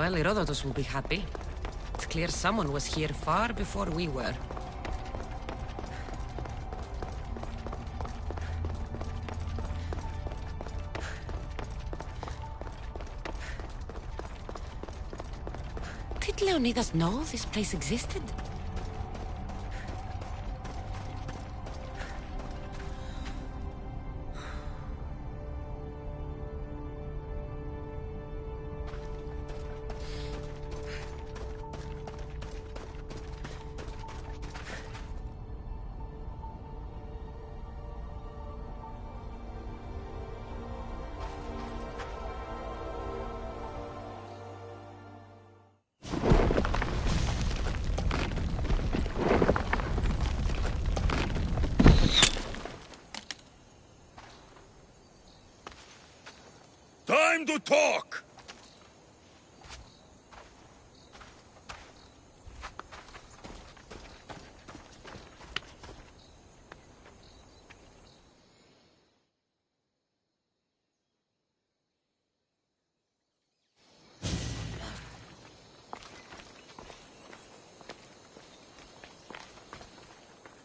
Well, Herodotus will be happy. It's clear someone was here far before we were. Did Leonidas know this place existed? Time to talk!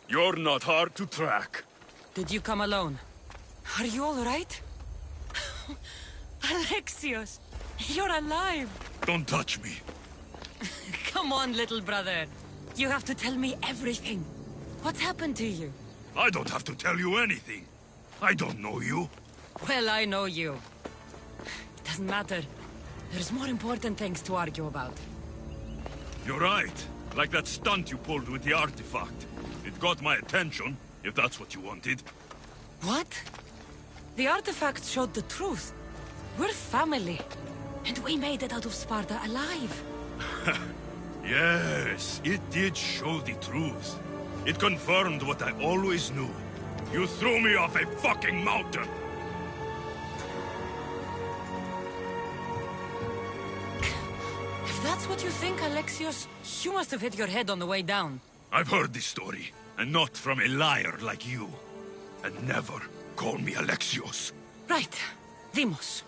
You're not hard to track. Did you come alone? Are you all right? Alexios! You're alive! Don't touch me. Come on, little brother. You have to tell me everything. What's happened to you? I don't have to tell you anything. I don't know you. Well, I know you. It doesn't matter. There's more important things to argue about. You're right. Like that stunt you pulled with the artifact. It got my attention, if that's what you wanted. What? The artifact showed the truth. We're family. And we made it out of Sparta alive. Yes, it did show the truth. It confirmed what I always knew. You threw me off a fucking mountain! If that's what you think, Alexios, you must have hit your head on the way down. I've heard this story, and not from a liar like you. And never call me Alexios. Right. Deimos.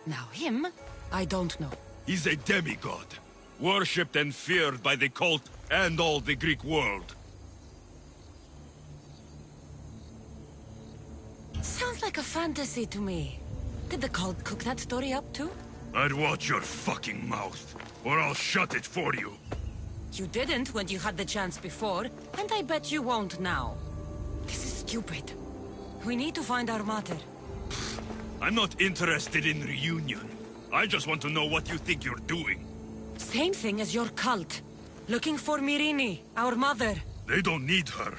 Now him, I don't know. He's a demigod, worshipped and feared by the cult and all the Greek world. Sounds like a fantasy to me. Did the cult cook that story up too? I'd watch your fucking mouth, or I'll shut it for you. You didn't when you had the chance before, and I bet you won't now. This is stupid. We need to find our mater. I'm not interested in reunion. I just want to know what you think you're doing. Same thing as your cult. Looking for Myrrine, our mother. They don't need her.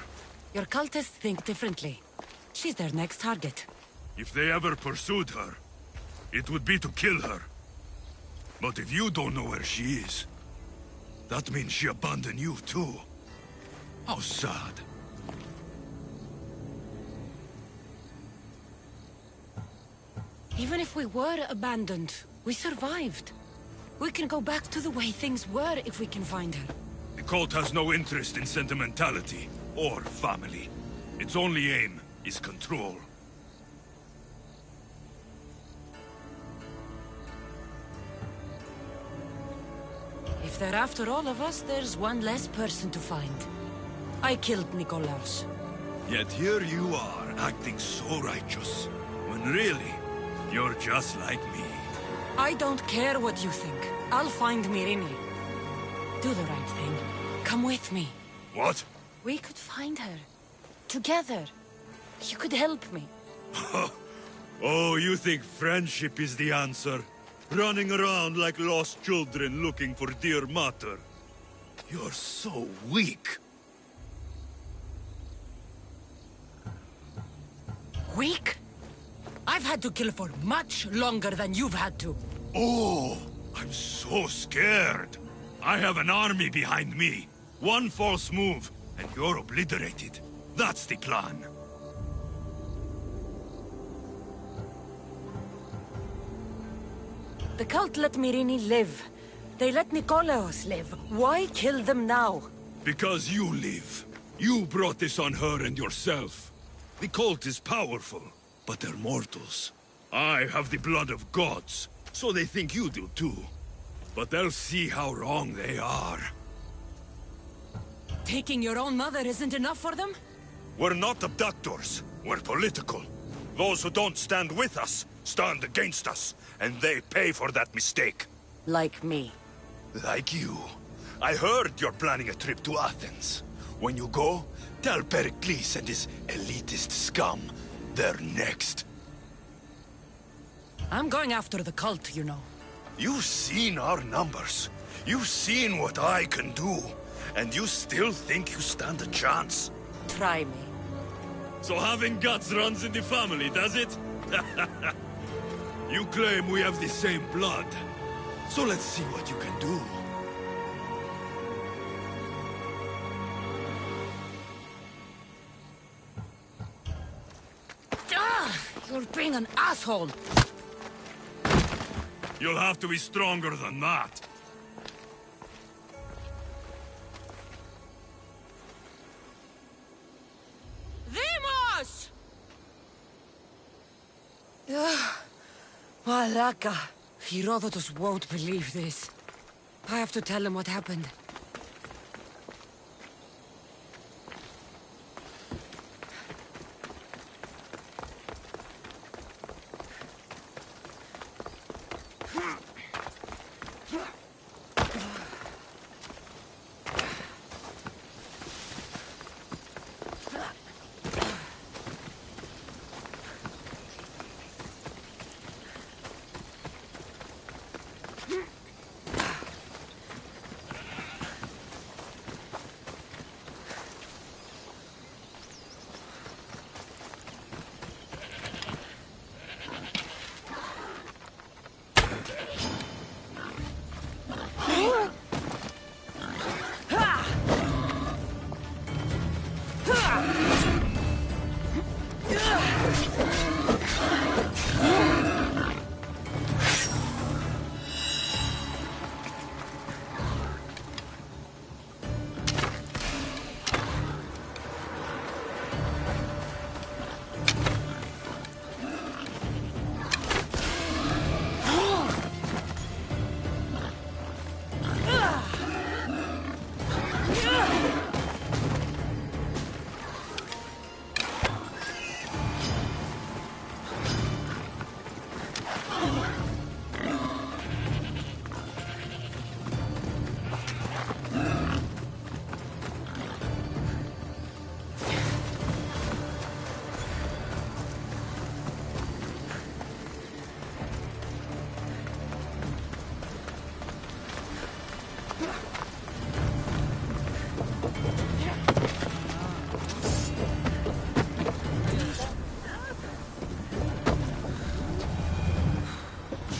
Your cultists think differently. She's their next target. If they ever pursued her, it would be to kill her. But if you don't know where she is, that means she abandoned you too. How sad. Even if we were abandoned, we survived. We can go back to the way things were if we can find her. The cult has no interest in sentimentality or family. Its only aim is control. If they're after all of us, there's one less person to find. I killed Nikolaos. Yet here you are, acting so righteous, when really, you're just like me. I don't care what you think. I'll find Myrrine. Do the right thing. Come with me. What? We could find her. Together. You could help me. Oh, you think friendship is the answer? Running around like lost children looking for dear mater. You're so weak. Weak? I've had to kill for much longer than you've had to. Oh, I'm so scared. I have an army behind me. One false move, and you're obliterated. That's the plan. The cult let Myrrine live. They let Nikolaos live. Why kill them now? Because you live. You brought this on her and yourself. The cult is powerful, but they're mortals. I have the blood of gods, so they think you do too. But they'll see how wrong they are. Taking your own mother isn't enough for them? We're not abductors. We're political. Those who don't stand with us stand against us, and they pay for that mistake. Like me. Like you. I heard you're planning a trip to Athens. When you go, tell Pericles and his elitist scum they're next. I'm going after the cult, you know. You've seen our numbers. You've seen what I can do. And you still think you stand a chance? Try me. So having guts runs in the family, does it? You claim we have the same blood. So let's see what you can do. You're being an asshole. You'll have to be stronger than that. Demos! Malaka. Herodotus won't believe this. I have to tell him what happened.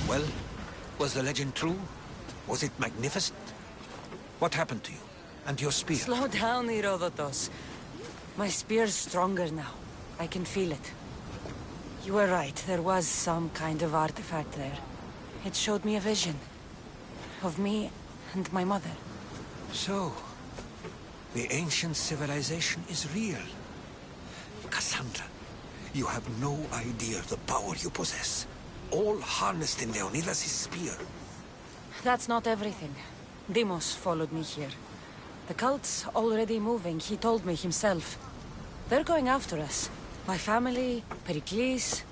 Well, was the legend true? Was it magnificent? What happened to you? And your spear? Slow down, Herodotus. My spear's stronger now. I can feel it. You were right, there was some kind of artifact there. It showed me a vision. Of me and my mother. So, the ancient civilization is real. Cassandra, you have no idea the power you possess. All harnessed in Leonidas' spear. That's not everything. Demos followed me here. The cult's already moving, he told me himself. They're going after us. My family, Pericles.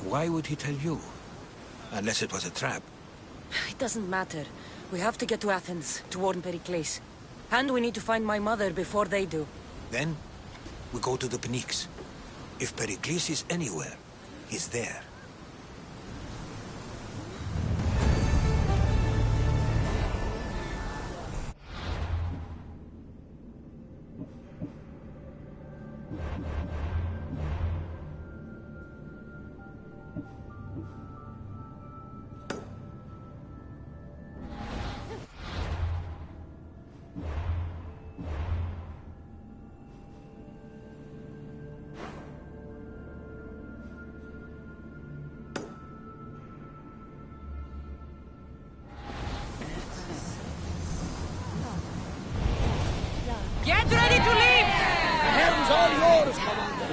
Why would he tell you? Unless it was a trap. It doesn't matter. We have to get to Athens to warn Pericles. And we need to find my mother before they do. Then, we go to the Pnyx. If Pericles is anywhere, he's there. Get ready to leave! The helm's all yours, Commander.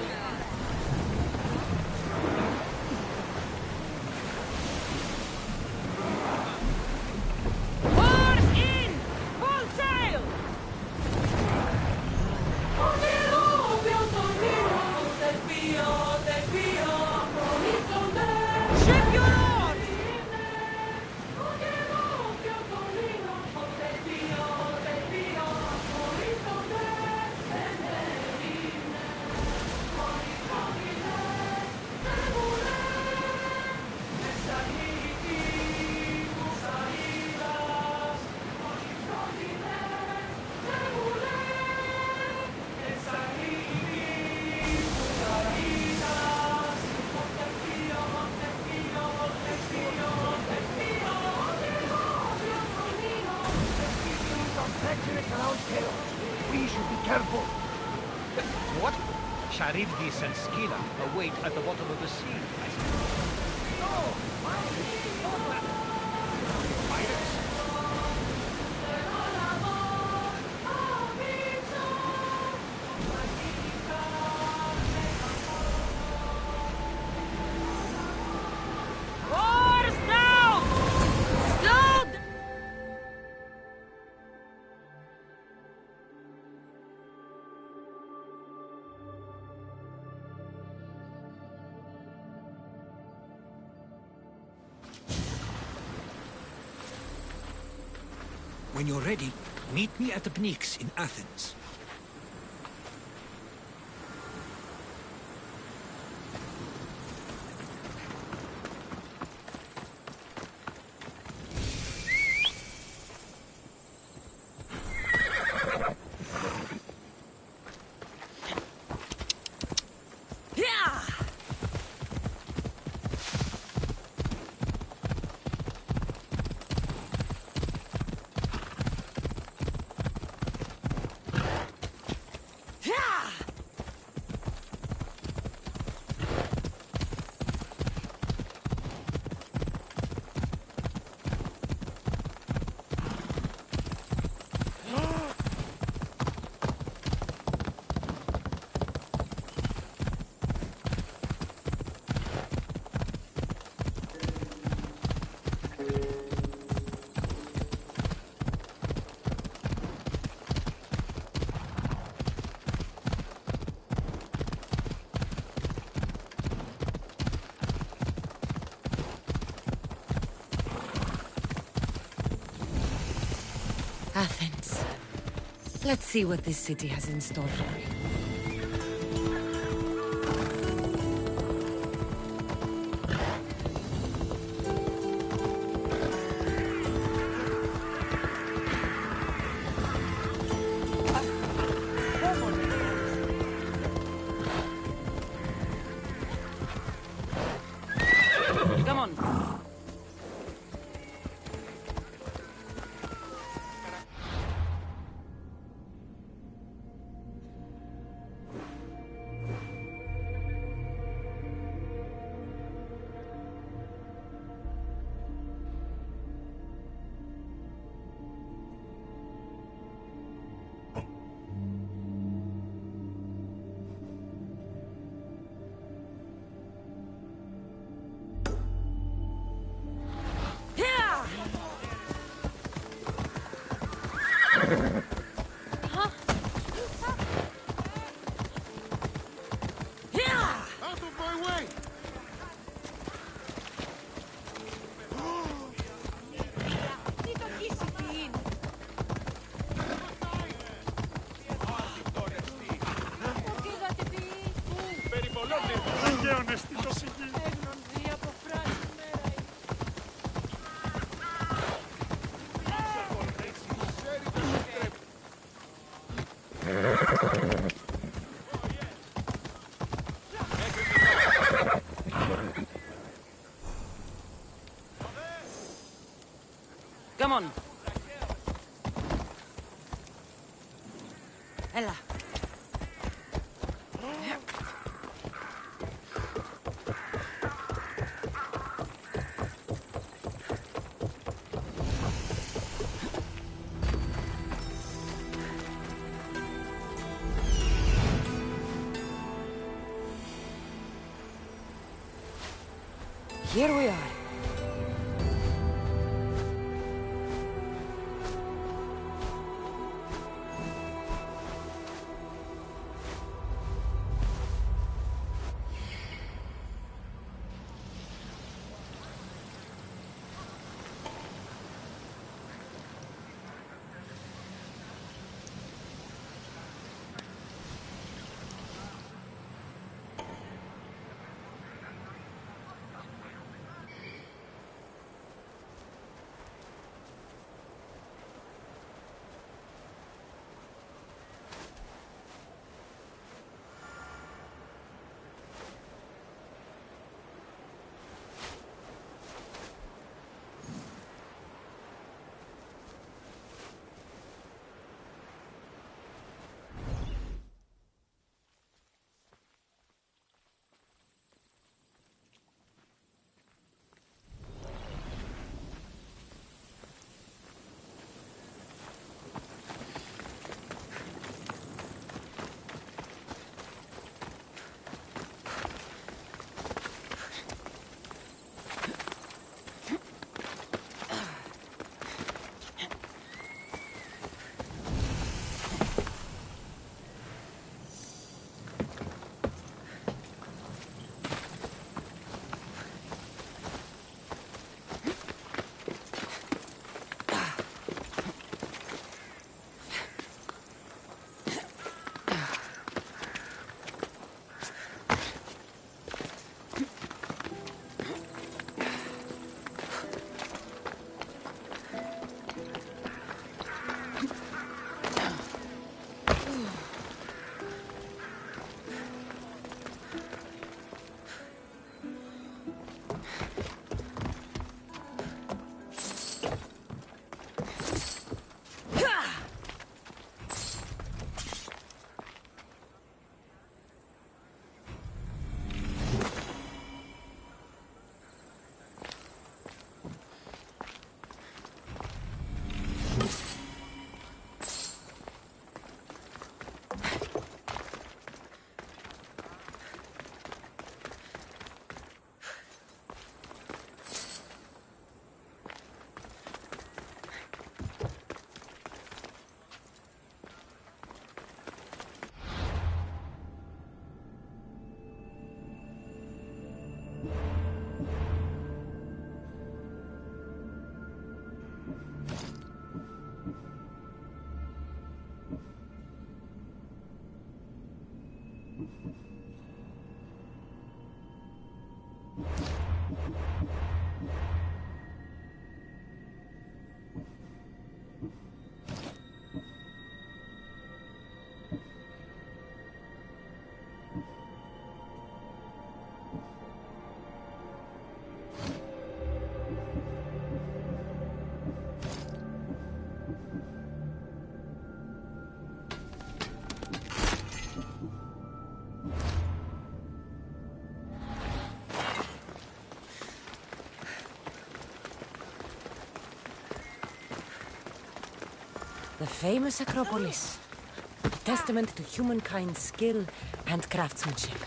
treacherous around chaos. We should be careful. What? Charybdis and Scylla await at the bottom of the sea, I suppose. No! Pirates! Pirates? Oars now! Slow d- When you're ready, meet me at the Pnyx in Athens. Yeah! Yeah! Athens. Let's see what this city has in store for me. Come on. Yeah! Huh? Yeah! Out of my way! Come on. Ella. Here we are. The famous Acropolis. A testament to humankind's skill and craftsmanship.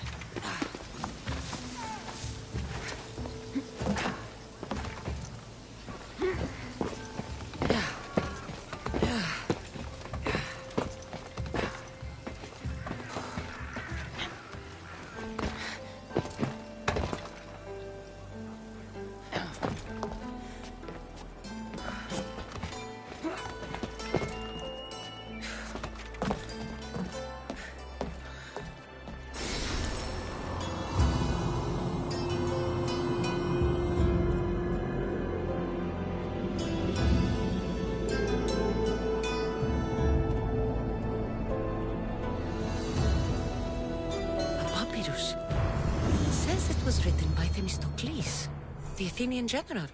Says it was written by Themistocles, the Athenian general.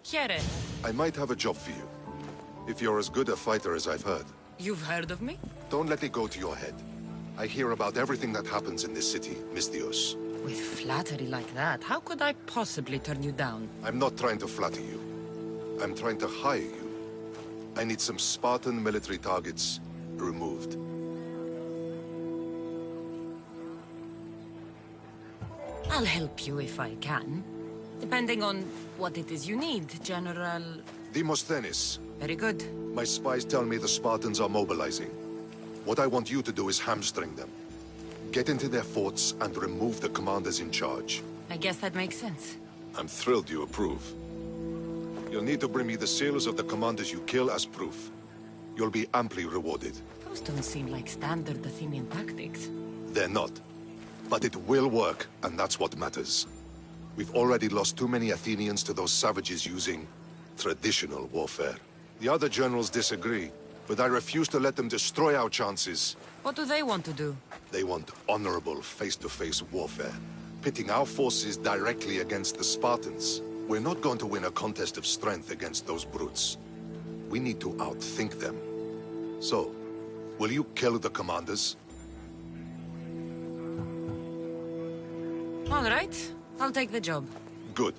Chiere, I might have a job for you. If you're as good a fighter as I've heard. you've heard of me? Don't let it go to your head. I hear about everything that happens in this city, Misthios. With flattery like that, how could I possibly turn you down? I'm not trying to flatter you. I'm trying to hire you. I need some Spartan military targets removed. I'll help you if I can. Depending on what it is you need, General... Demosthenes, Very good. my spies tell me the Spartans are mobilizing. What I want you to do is hamstring them. Get into their forts and remove the commanders in charge. I guess that makes sense. I'm thrilled you approve. You'll need to bring me the seals of the commanders you kill as proof. You'll be amply rewarded. Those don't seem like standard Athenian tactics. They're not. But it will work, and that's what matters. We've already lost too many Athenians to those savages using traditional warfare. The other generals disagree, but I refuse to let them destroy our chances. What do they want to do? They want honorable face-to-face warfare, pitting our forces directly against the Spartans. We're not going to win a contest of strength against those brutes. We need to outthink them. So, will you kill the commanders? All right, I'll take the job. Good.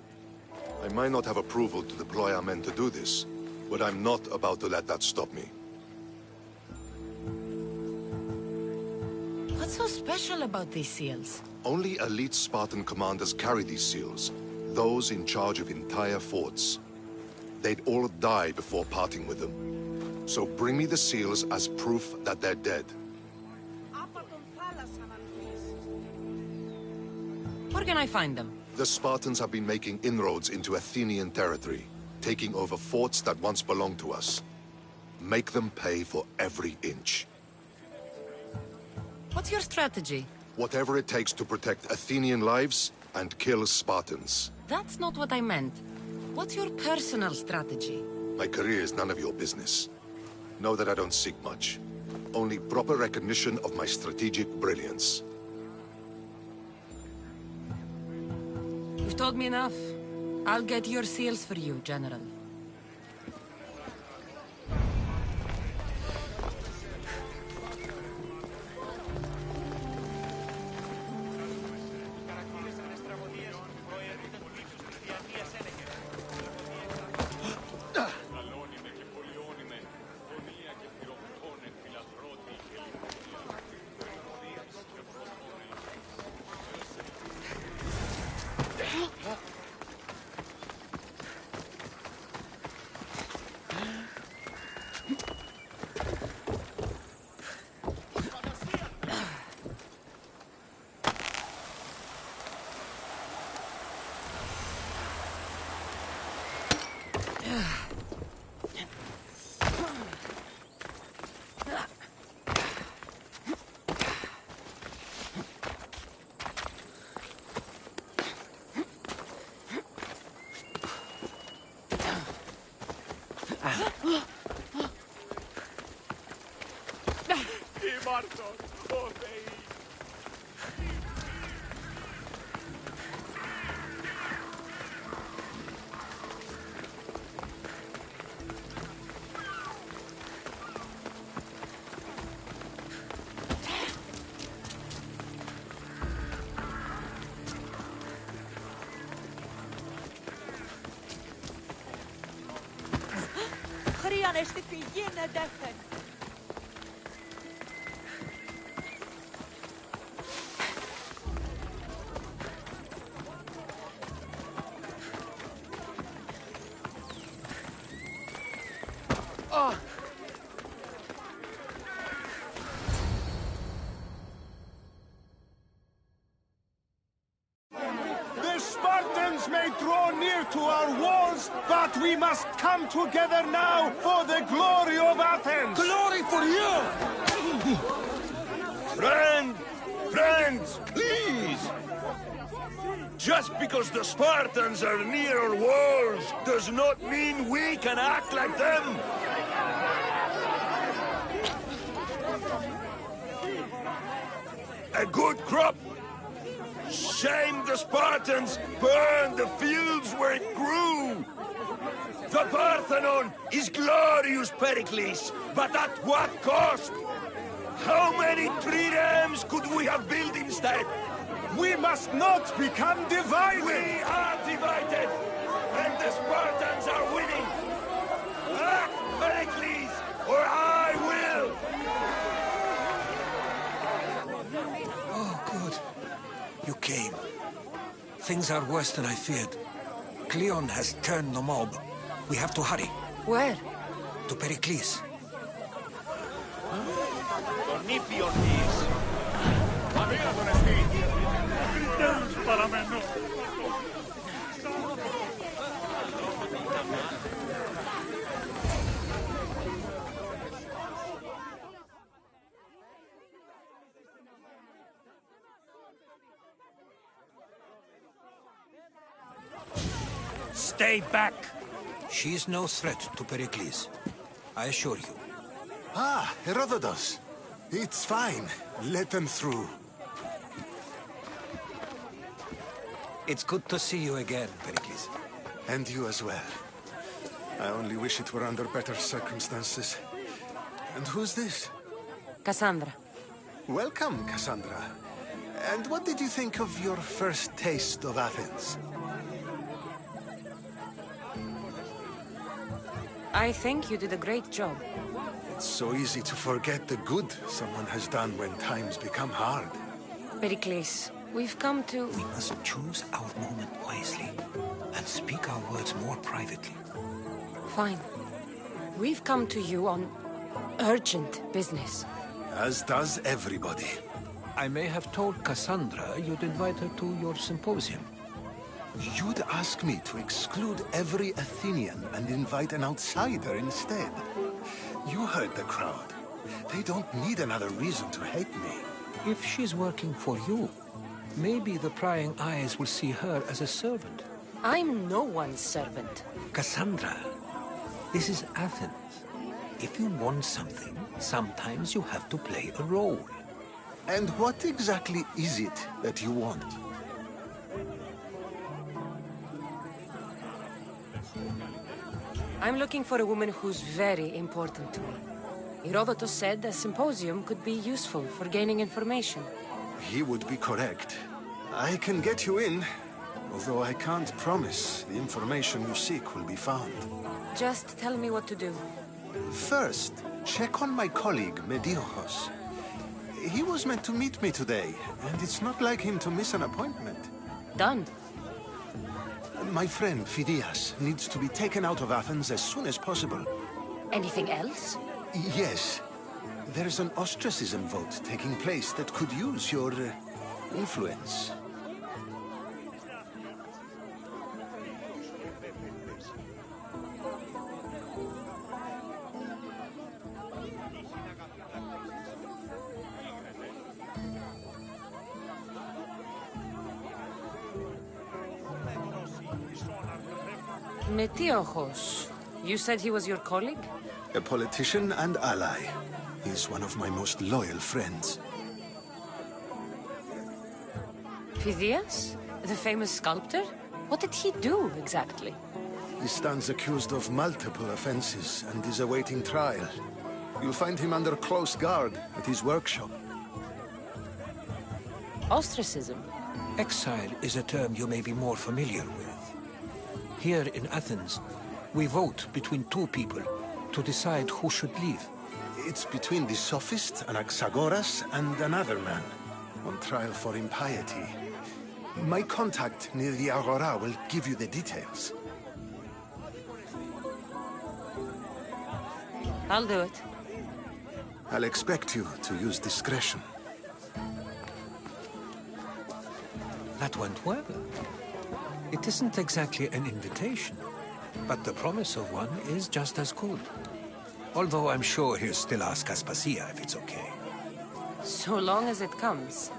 I might not have approval to deploy our men to do this, but I'm not about to let that stop me. What's so special about these seals? Only elite Spartan commanders carry these seals, those in charge of entire forts. They'd all die before parting with them. So bring me the seals as proof that they're dead. Where can I find them? The Spartans have been making inroads into Athenian territory, taking over forts that once belonged to us. Make them pay for every inch. What's your strategy? Whatever it takes to protect Athenian lives and kill Spartans. That's not what I meant. What's your personal strategy? My career is none of your business. Know that I don't seek much. Only proper recognition of my strategic brilliance. You've told me enough. I'll get your seals for you, General. The Spartans may draw near to our walls, but we must come together now for the glory of Athens! Glory for you! Friends, please! Just because the Spartans are near our walls does not mean we can act like them! A good crop! Shame the Spartans burned the fields where it grew! The Parthenon is glorious, Pericles, but at what cost? How many triremes could we have built instead? We must not become divided! We are divided, and the Spartans are winning! Act, Pericles, or I will! Oh, good. You came. Things are worse than I feared. Cleon has turned the mob. We have to hurry. Where? To Pericles. Stay back! She is no threat to Pericles. I assure you. Ah, Herodotus. It's fine. Let them through. It's good to see you again, Pericles. And you as well. I only wish it were under better circumstances. And who's this? Cassandra. Welcome, Cassandra. And what did you think of your first taste of Athens? I think you did a great job. It's so easy to forget the good someone has done when times become hard. Pericles, we've come to... We must choose our moment wisely and speak our words more privately. Fine. We've come to you on urgent business. As does everybody. I may have told Cassandra you'd invite her to your symposium. You'd ask me to exclude every Athenian and invite an outsider instead. You heard the crowd. They don't need another reason to hate me. If she's working for you, maybe the prying eyes will see her as a servant. I'm no one's servant. Cassandra, this is Athens. If you want something, sometimes you have to play a role. And what exactly is it that you want? I'm looking for a woman who's very important to me. Herodotus said a symposium could be useful for gaining information. He would be correct. I can get you in, although I can't promise the information you seek will be found. Just tell me what to do. First, check on my colleague, Mediochos. He was meant to meet me today, and it's not like him to miss an appointment. Done. My friend, Phidias, needs to be taken out of Athens as soon as possible. Anything else? Yes. There's an ostracism vote taking place that could use your influence. Metiochos. You said he was your colleague? A politician and ally. He's one of my most loyal friends. Phidias? The famous sculptor? What did he do, exactly? He stands accused of multiple offenses and is awaiting trial. You'll find him under close guard at his workshop. Ostracism? Exile is a term you may be more familiar with. Here in Athens, we vote between two people to decide who should leave. It's between the sophist, Anaxagoras, and another man, on trial for impiety. My contact near the Agora will give you the details. I'll do it. I'll expect you to use discretion. That went well. It isn't exactly an invitation, but the promise of one is just as good. Although I'm sure he'll still ask Aspasia if it's okay. So long as it comes.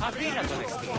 Αδύνατον εστί.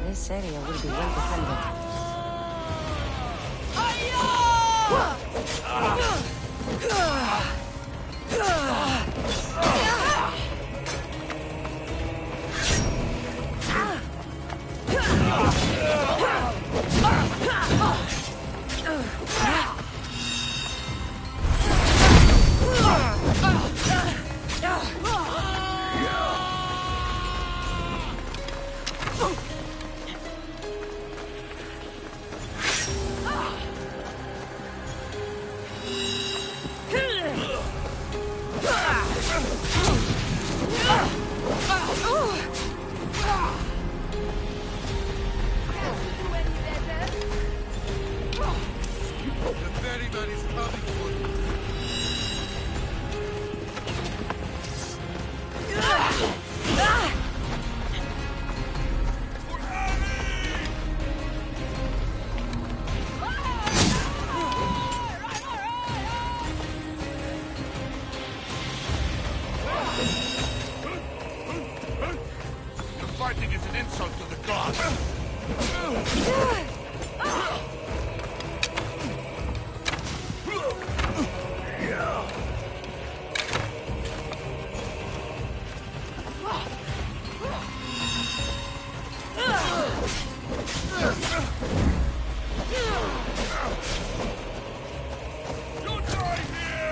This area will be well defended. insult to the gods! You die here!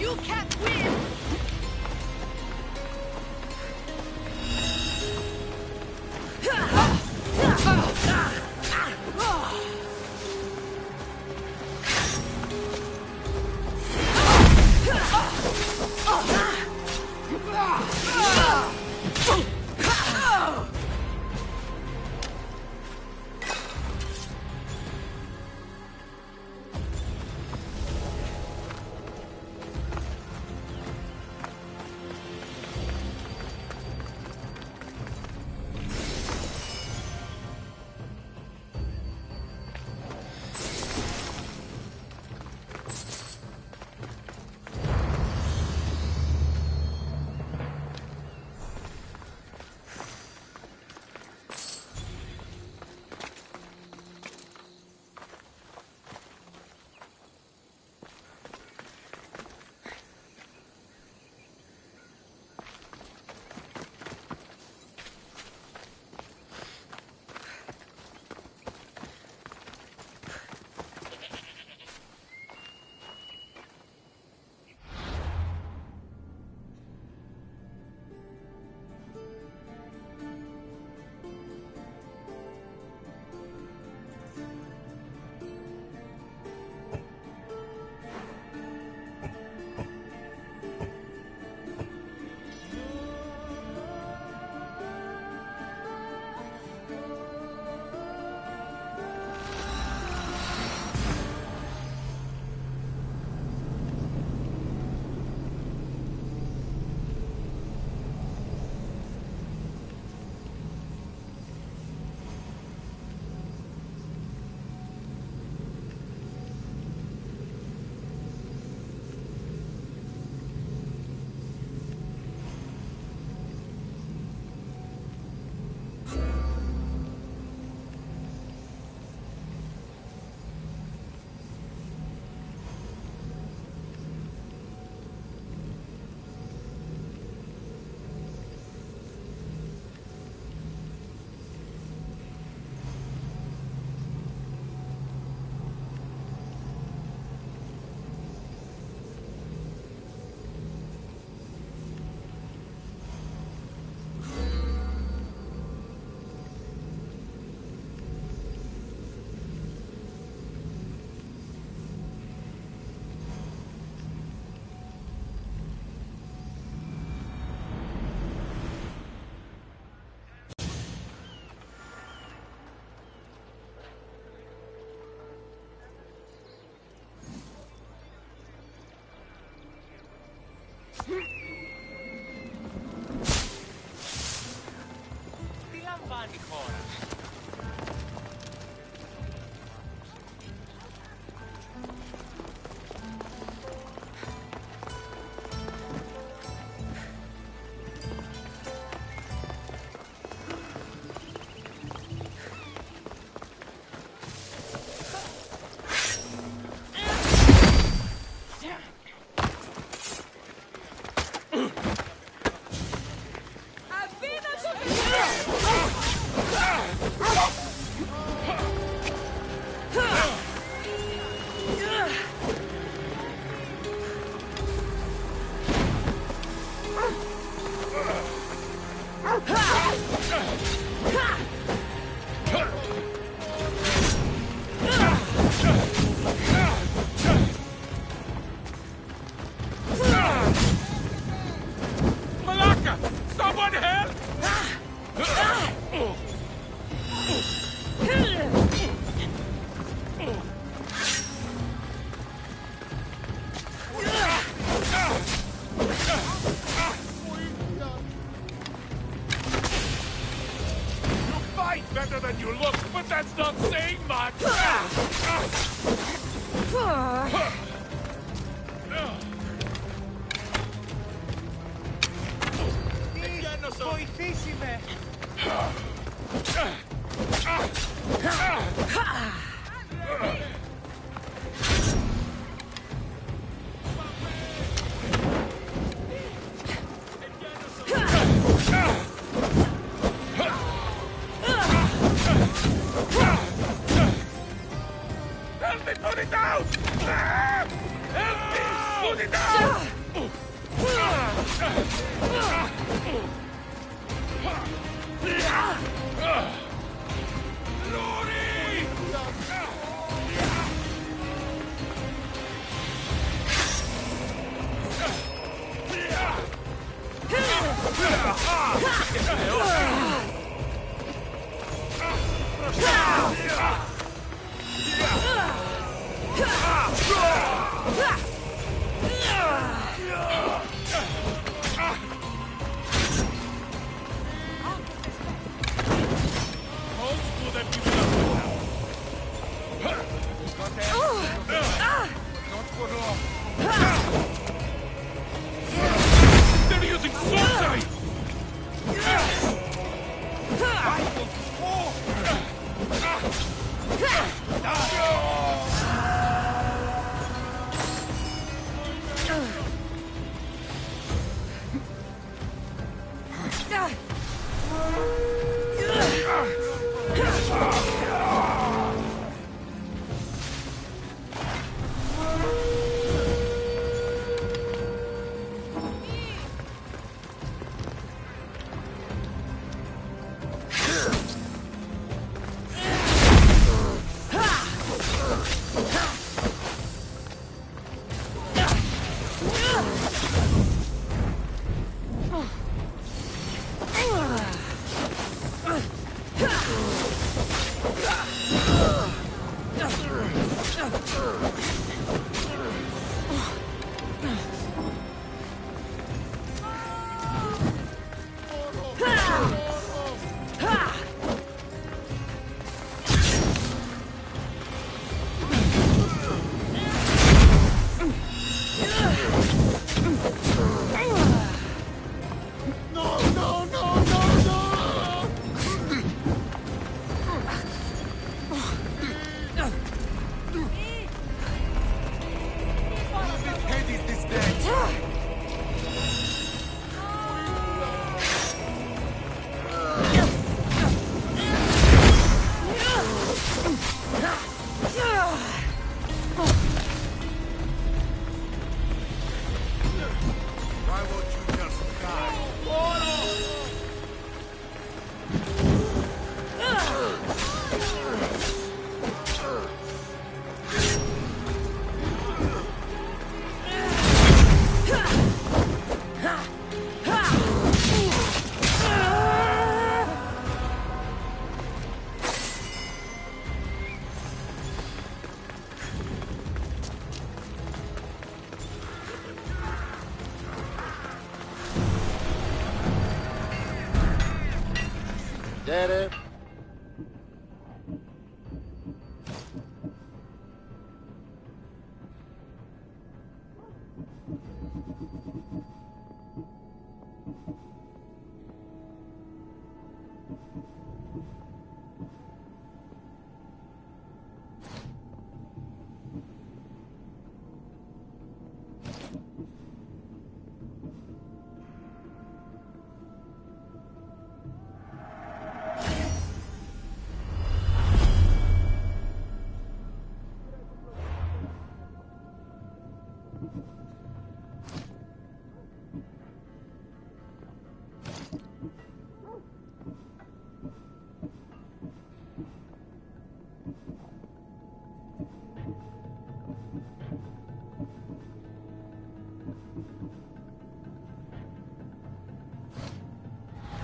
You can't win! Avvina They put it down! Ah! Help me! Put it down! Glory! They're using sorcery! Get it?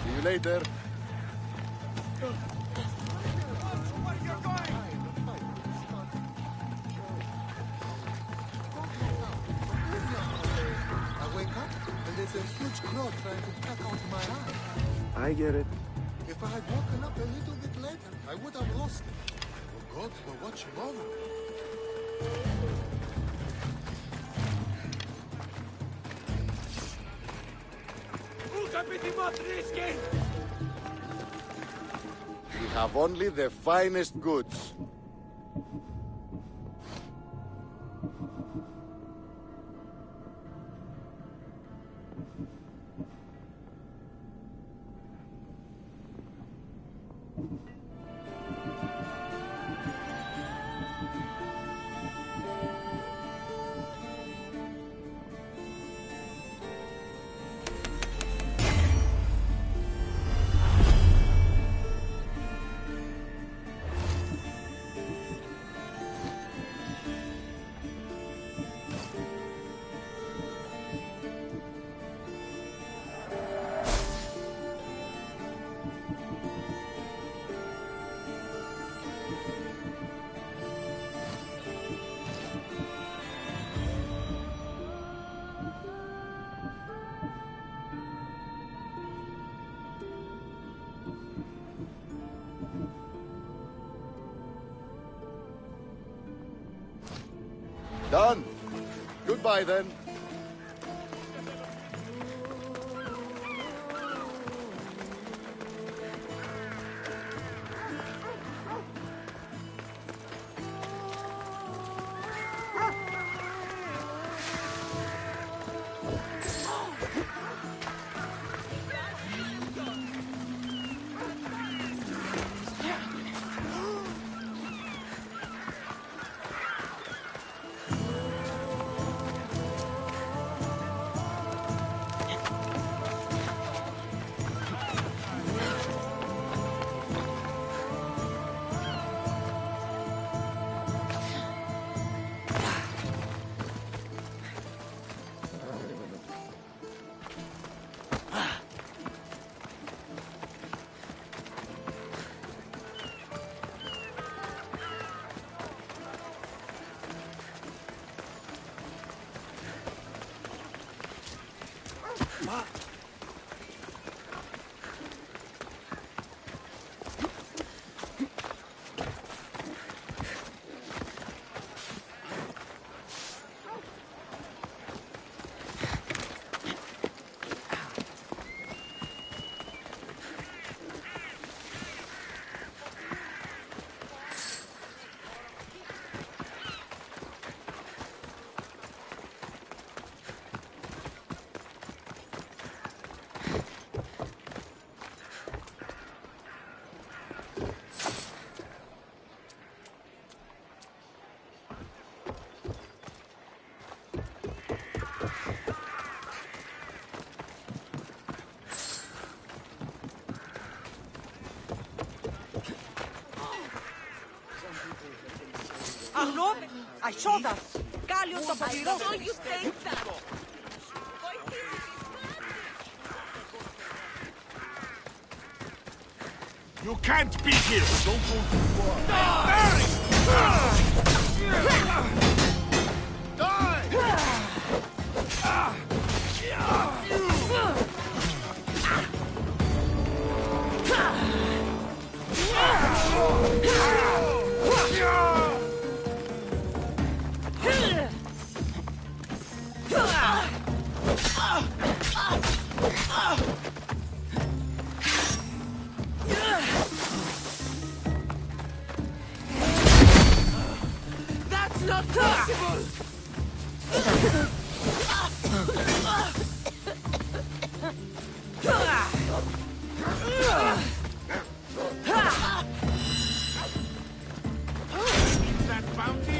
See you later. I wake up and there's a huge crow trying to peck out my eye. I get it. If I had woken up a little bit later, I would have lost it. The gods were watching over me. We have only the finest goods. Done. Goodbye, then. I saw that! Gallion the I saw you take that! You can't be here! Don't go too far! That's not possible! That bounty?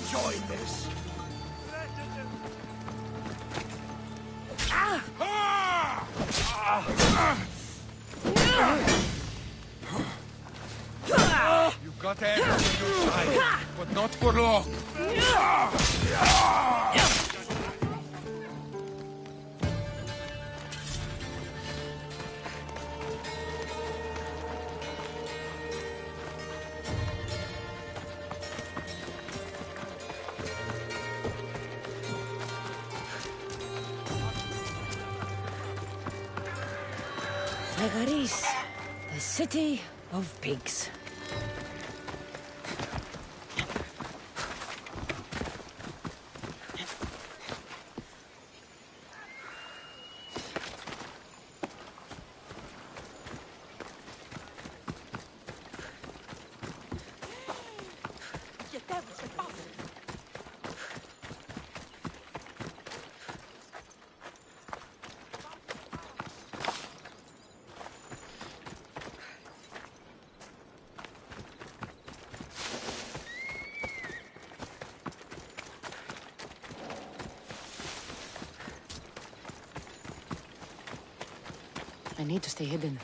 enjoy this. You've got Eris on your side, but not for long. Megaris, the city of pigs. I need to stay hidden.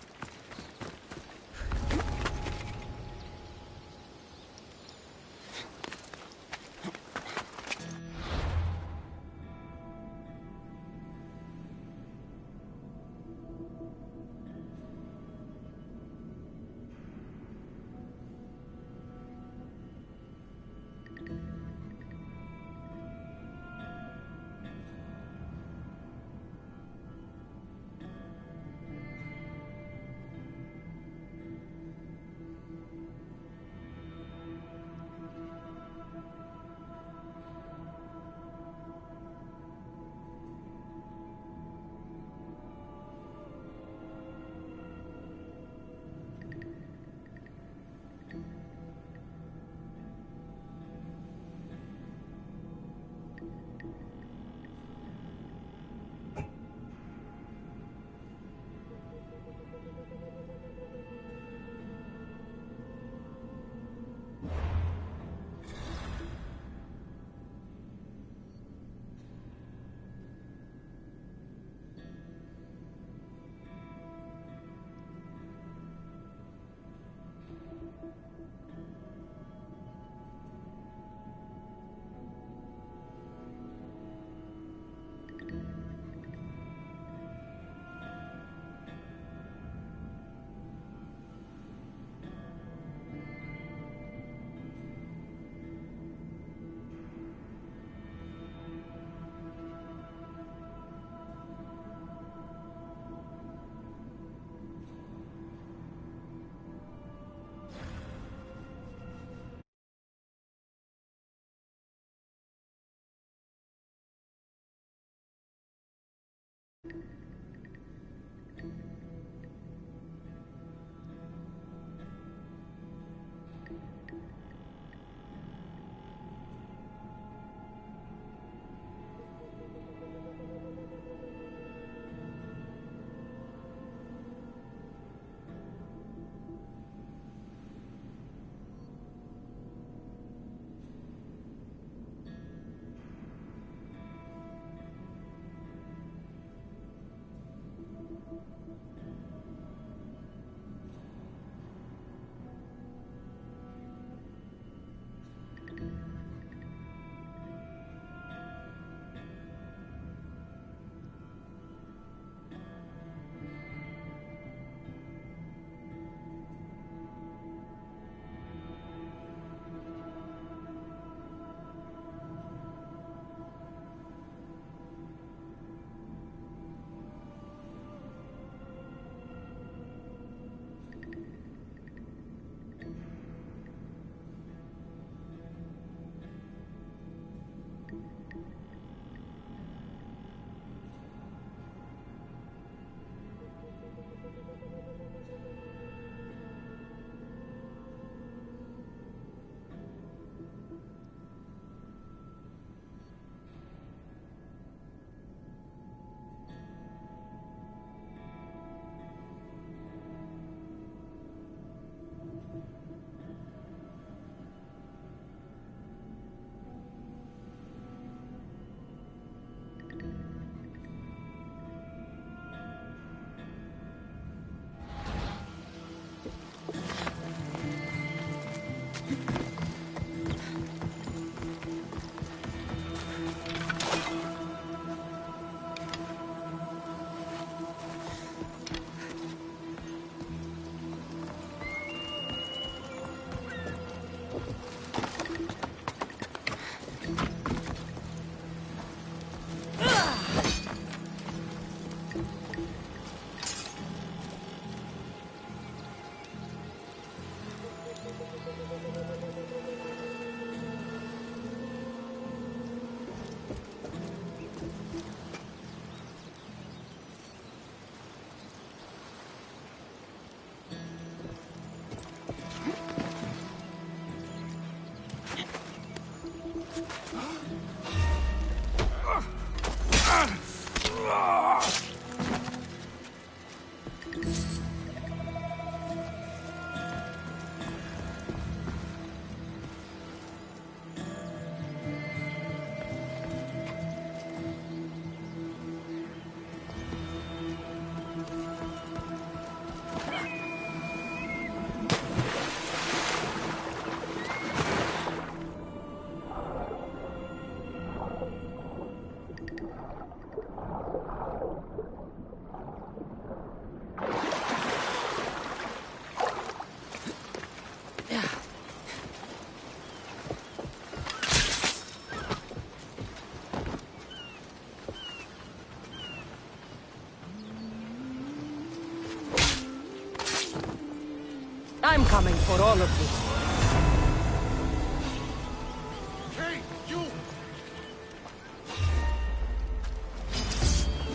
I'm coming for all of you. Hey, you!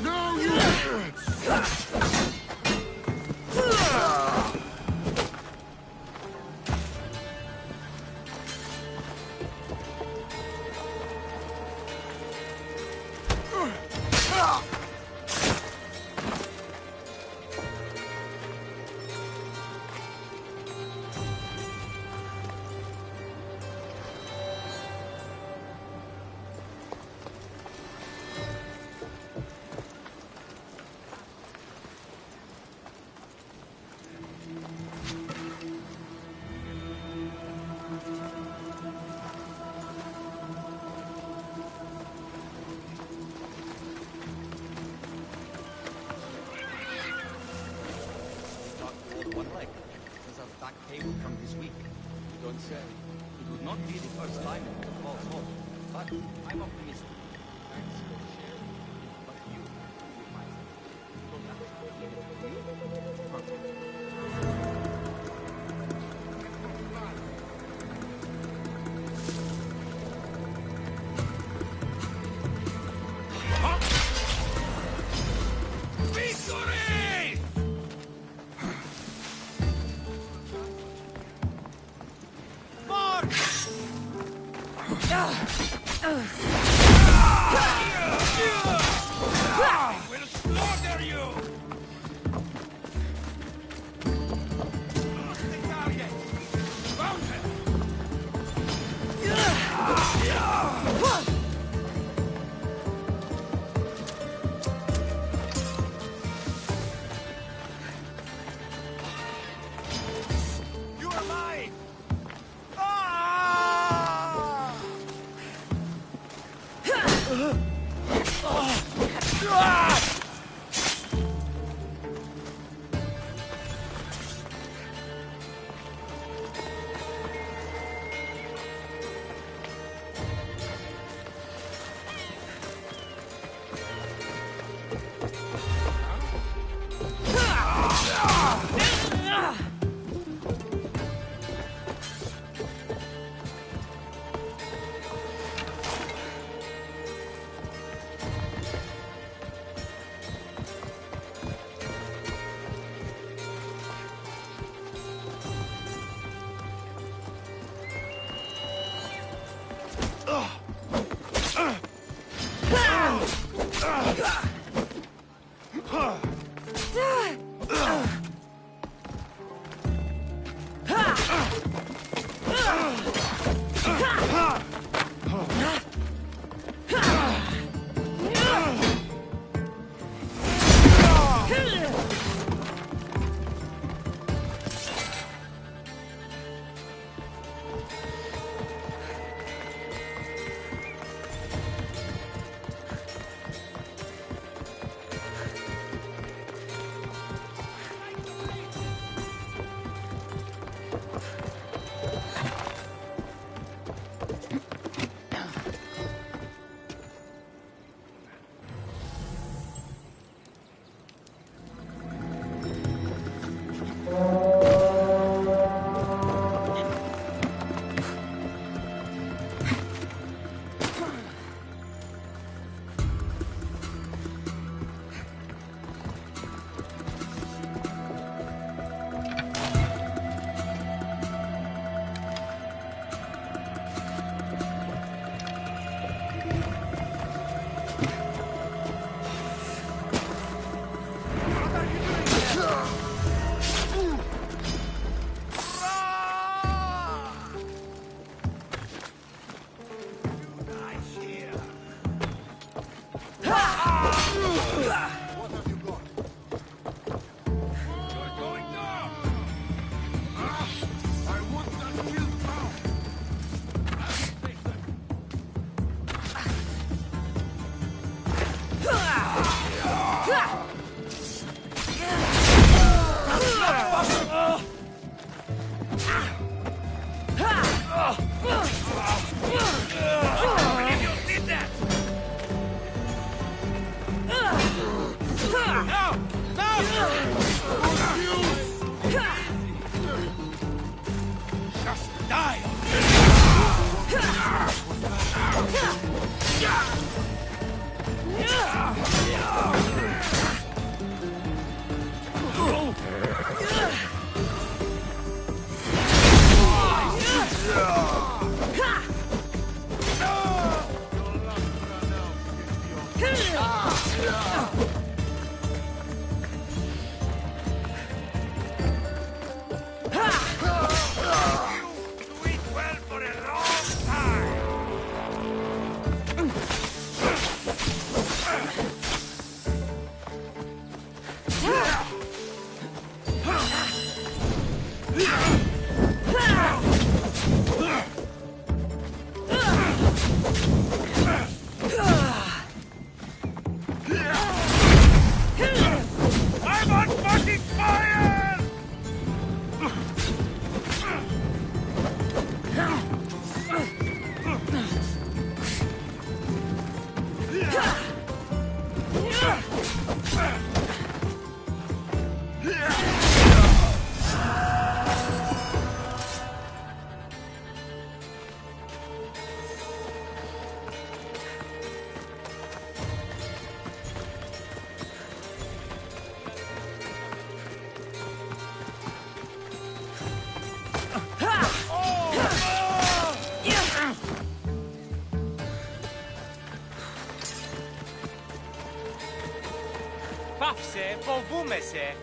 No, you! One leg. There's a back cable from this week. You don't say. It would not be the first time it would fall short, but I'm optimistic. Thanks for sharing. But you might. Victory! We'll slaughter you! The target! Found her! You're alive! Ah! What have you got? You're going down! I want that kill found! Just die! Do it well for a long time! I'm on fucking fire! Πάψε, φοβούμαι σε.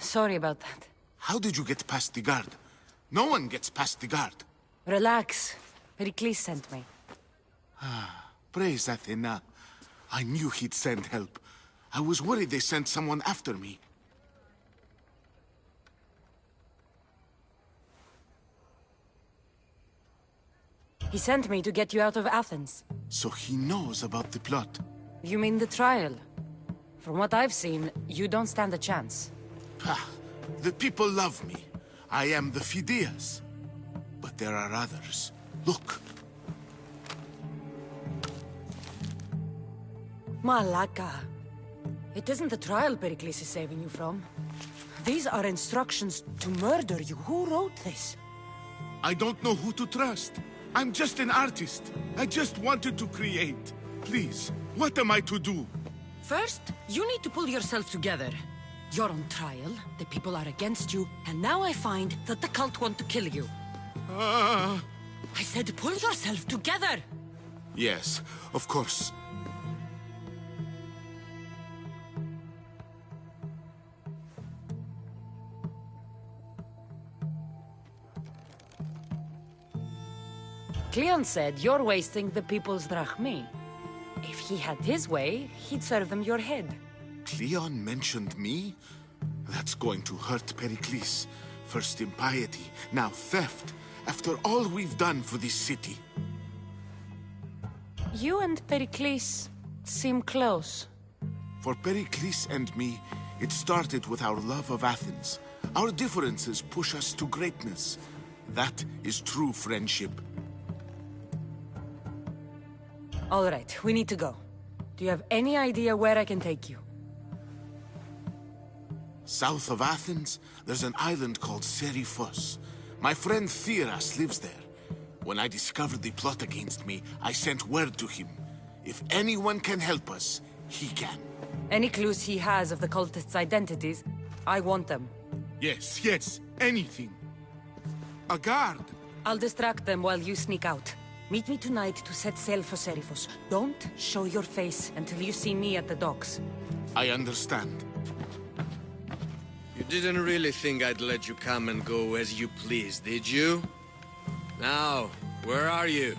Sorry about that. How did you get past the guard? No one gets past the guard. Relax. Pericles sent me. Praise Athena. I knew he'd send help. I was worried they sent someone after me. He sent me to get you out of Athens. So he knows about the plot. You mean the trial? From what I've seen, you don't stand a chance. The people love me. I am the Phidias. But there are others. Look. Malaka. It isn't the trial Pericles is saving you from. These are instructions to murder you. Who wrote this? I don't know who to trust. I'm just an artist. I just wanted to create. Please, what am I to do? First, you need to pull yourself together. You're on trial, the people are against you, and now I find that the cult want to kill you. I said pull yourself together! Yes, of course. Cleon said you're wasting the people's drachmi. If he had his way, he'd serve them your head. Cleon mentioned me? That's going to hurt Pericles. First impiety, now theft. After all we've done for this city. You and Pericles seem close. For Pericles and me, it started with our love of Athens. Our differences push us to greatness. That is true friendship. All right, we need to go. Do you have any idea where I can take you? South of Athens, there's an island called Seriphos. My friend Theras lives there. When I discovered the plot against me, I sent word to him. If anyone can help us, he can. Any clues he has of the cultists' identities? I want them. Yes, anything. A guard. I'll distract them while you sneak out. Meet me tonight to set sail for Seriphos. Don't show your face until you see me at the docks. I understand. You didn't really think I'd let you come and go as you please, did you? Now, where are you?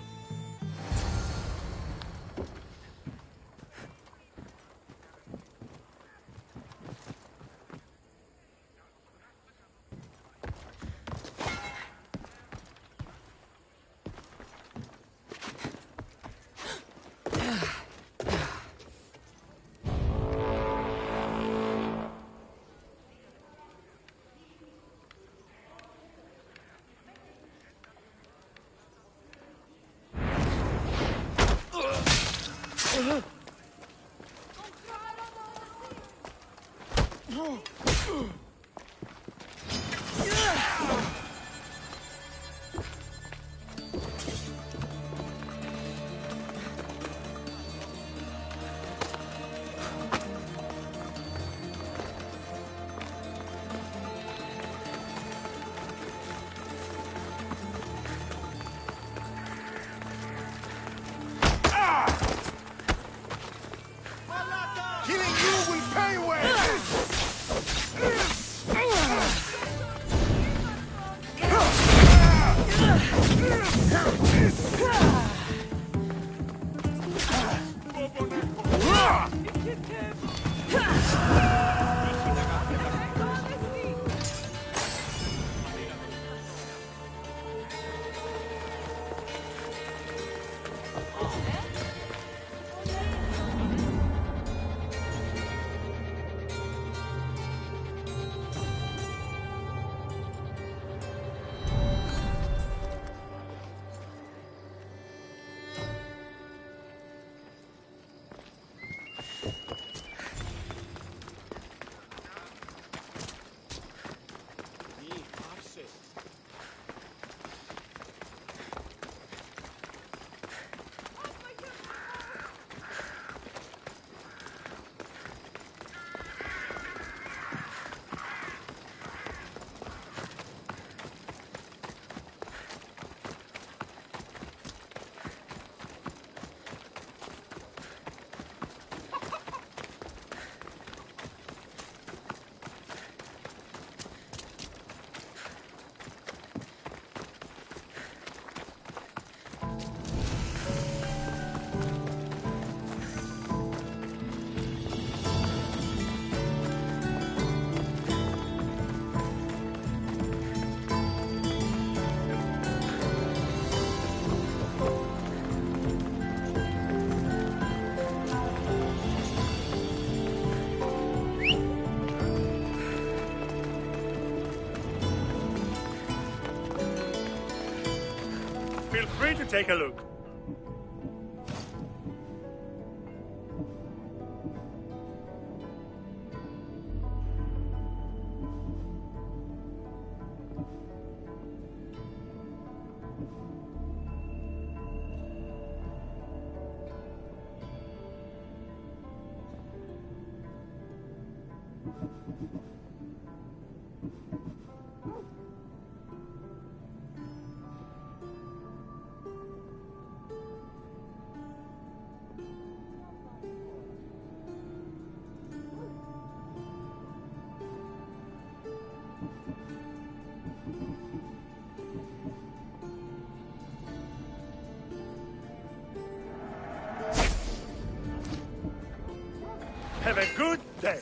Feel free to take a look. Have a good day.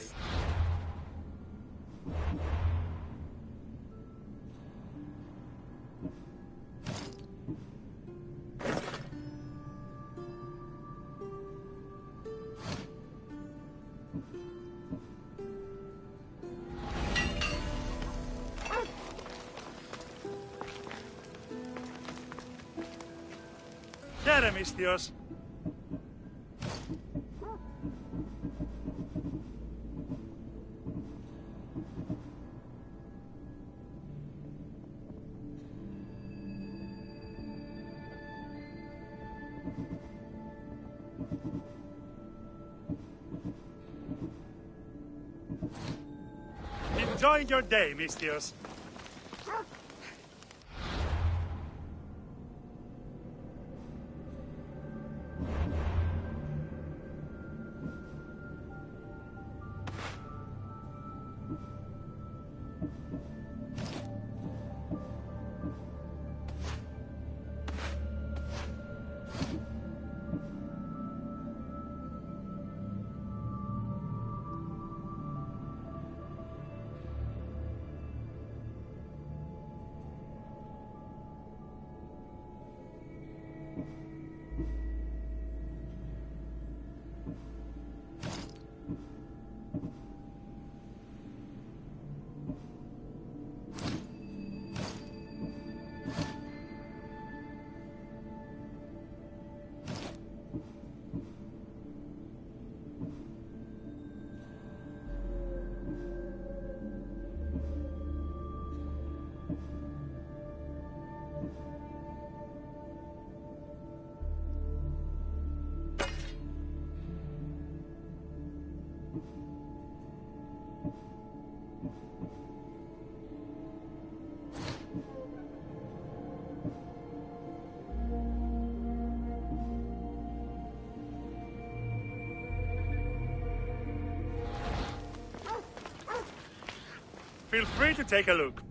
Chiara, mistios. Enjoying your day, mistios. Feel free to take a look.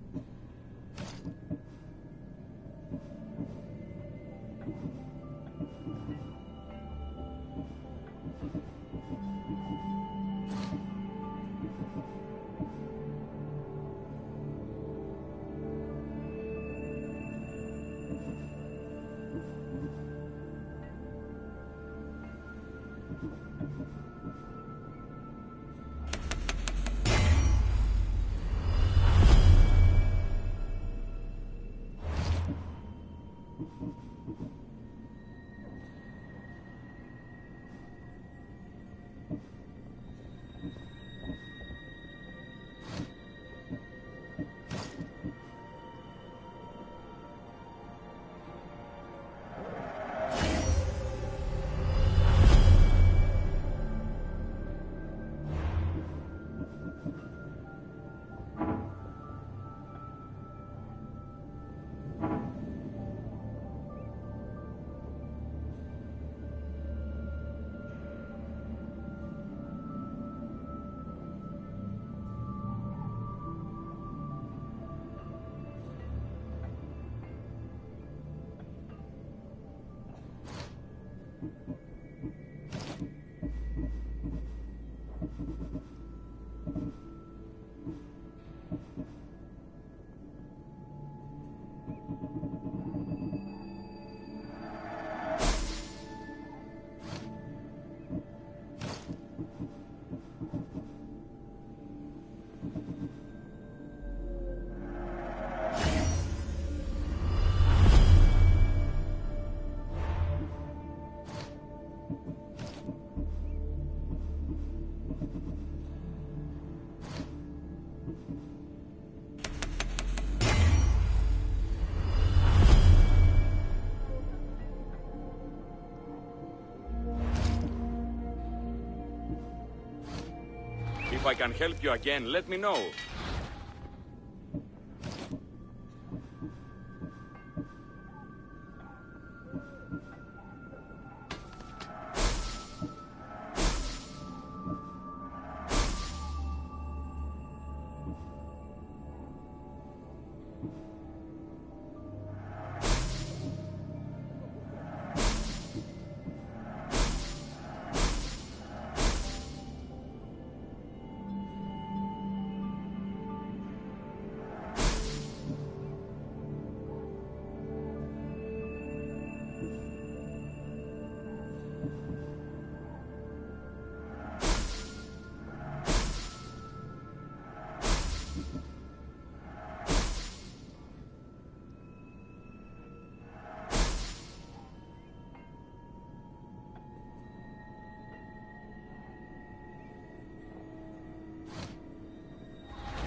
I can help you again, let me know.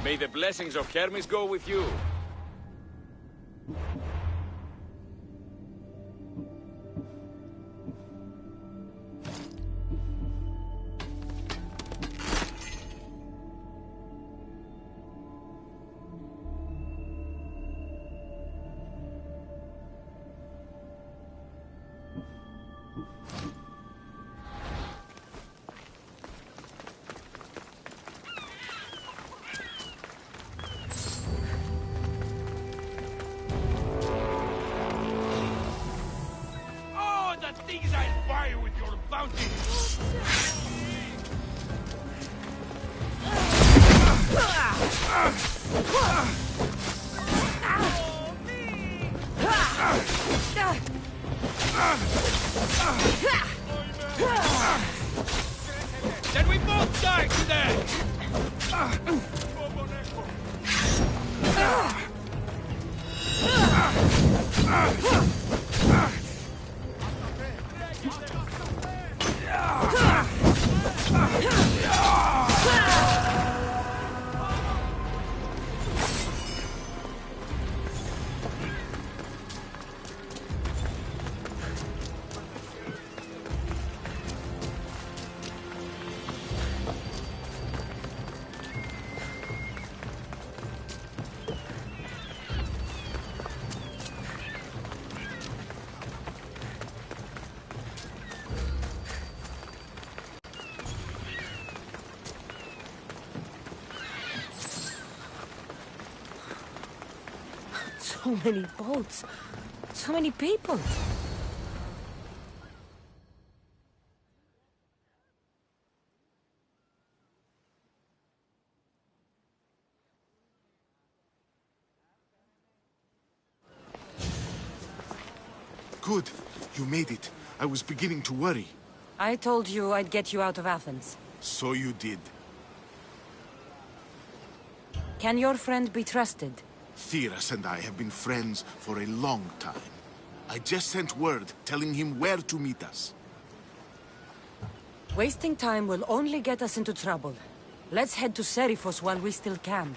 May the blessings of Hermes go with you. Things I'll buy with your bounty! Then we both die today! So many boats. So many people. Good. You made it. I was beginning to worry. I told you I'd get you out of Athens. So you did. Can your friend be trusted? Theras and I have been friends for a long time. I just sent word telling him where to meet us. Wasting time will only get us into trouble. Let's head to Seriphos while we still can.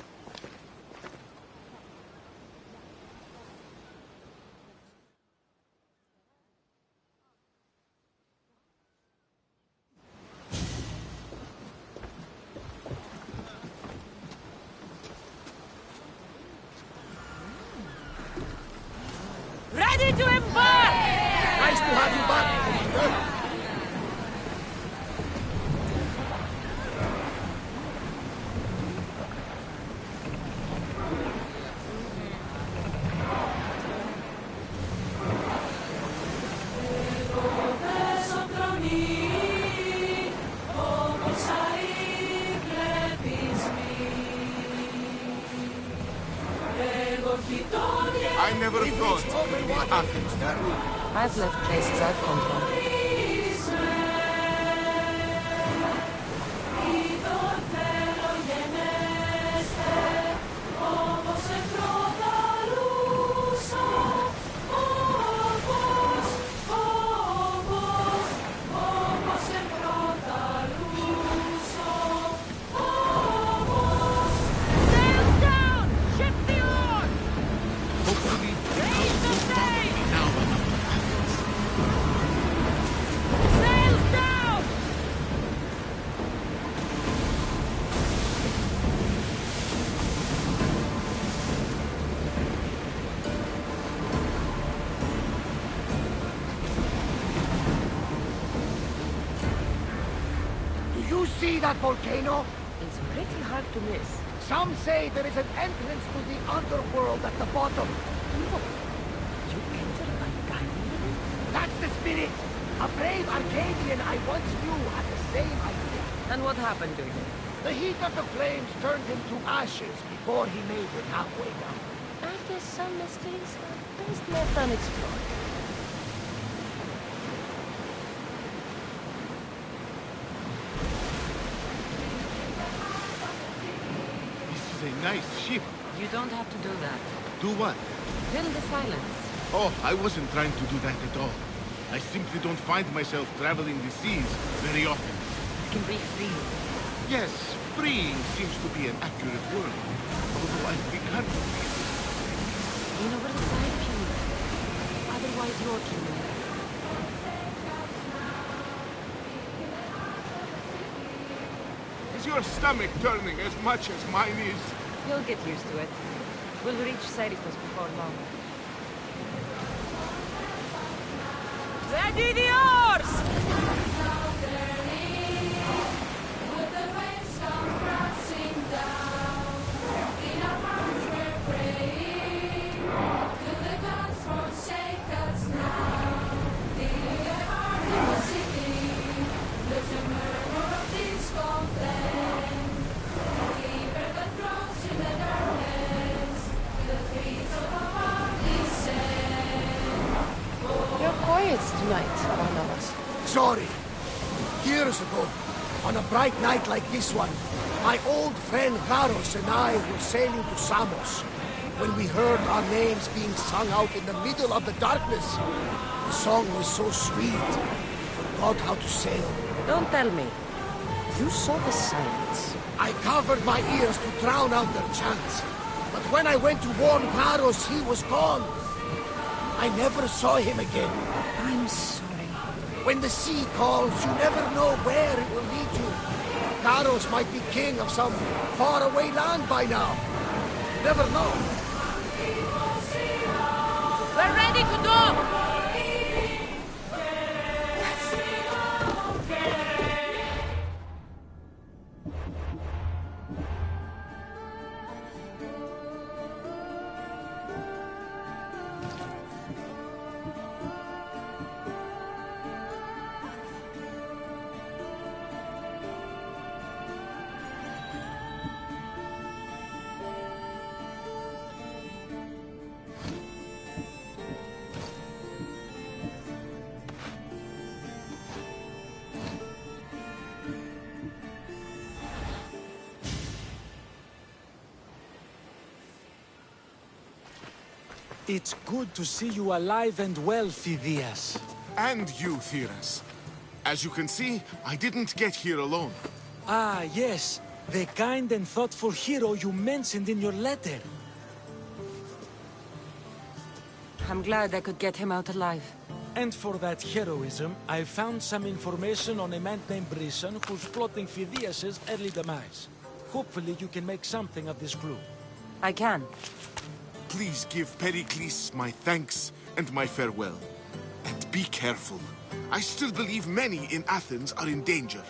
Ready to embark! Nice to have you back! I never thought it would be Athens. I've left places I've come from. You see that volcano? It's pretty hard to miss. Some say there is an entrance to the underworld at the bottom. You enter by diving? That's the spirit. A brave Arcadian I once knew had the same idea. And what happened to him? The heat of the flames turned him to ashes before he made it halfway down. I guess some mysteries are best left unexplored. This is a nice ship. You don't have to do that. Do what? Fill the silence. Oh, I wasn't trying to do that at all. I simply don't find myself traveling the seas very often. It can be freeing. Yes, freeing seems to be an accurate word. Although I've begun to feel it. Lean over the side if you need. Otherwise, you're killing. Is your stomach turning as much as mine is? You'll get used to it. We'll reach Serifos before long. Ready the oars! Tonight, one of us. Sorry. Years ago, on a bright night like this one, my old friend Garos and I were sailing to Samos when we heard our names being sung out in the middle of the darkness. The song was so sweet, we forgot how to sail. Don't tell me. You saw the silence. I covered my ears to drown out their chants. But when I went to warn Garos, he was gone. I never saw him again. I'm sorry. When the sea calls, you never know where it will lead you. Garos might be king of some faraway land by now. Never know. We're ready to dock! It's good to see you alive and well, Phidias. And you, Theras. As you can see, I didn't get here alone. Ah, yes. The kind and thoughtful hero you mentioned in your letter. I'm glad I could get him out alive. And for that heroism, I found some information on a man named Brisson who's plotting Phidias' early demise. Hopefully you can make something of this clue. I can. Please give Pericles my thanks and my farewell. And be careful. I still believe many in Athens are in danger.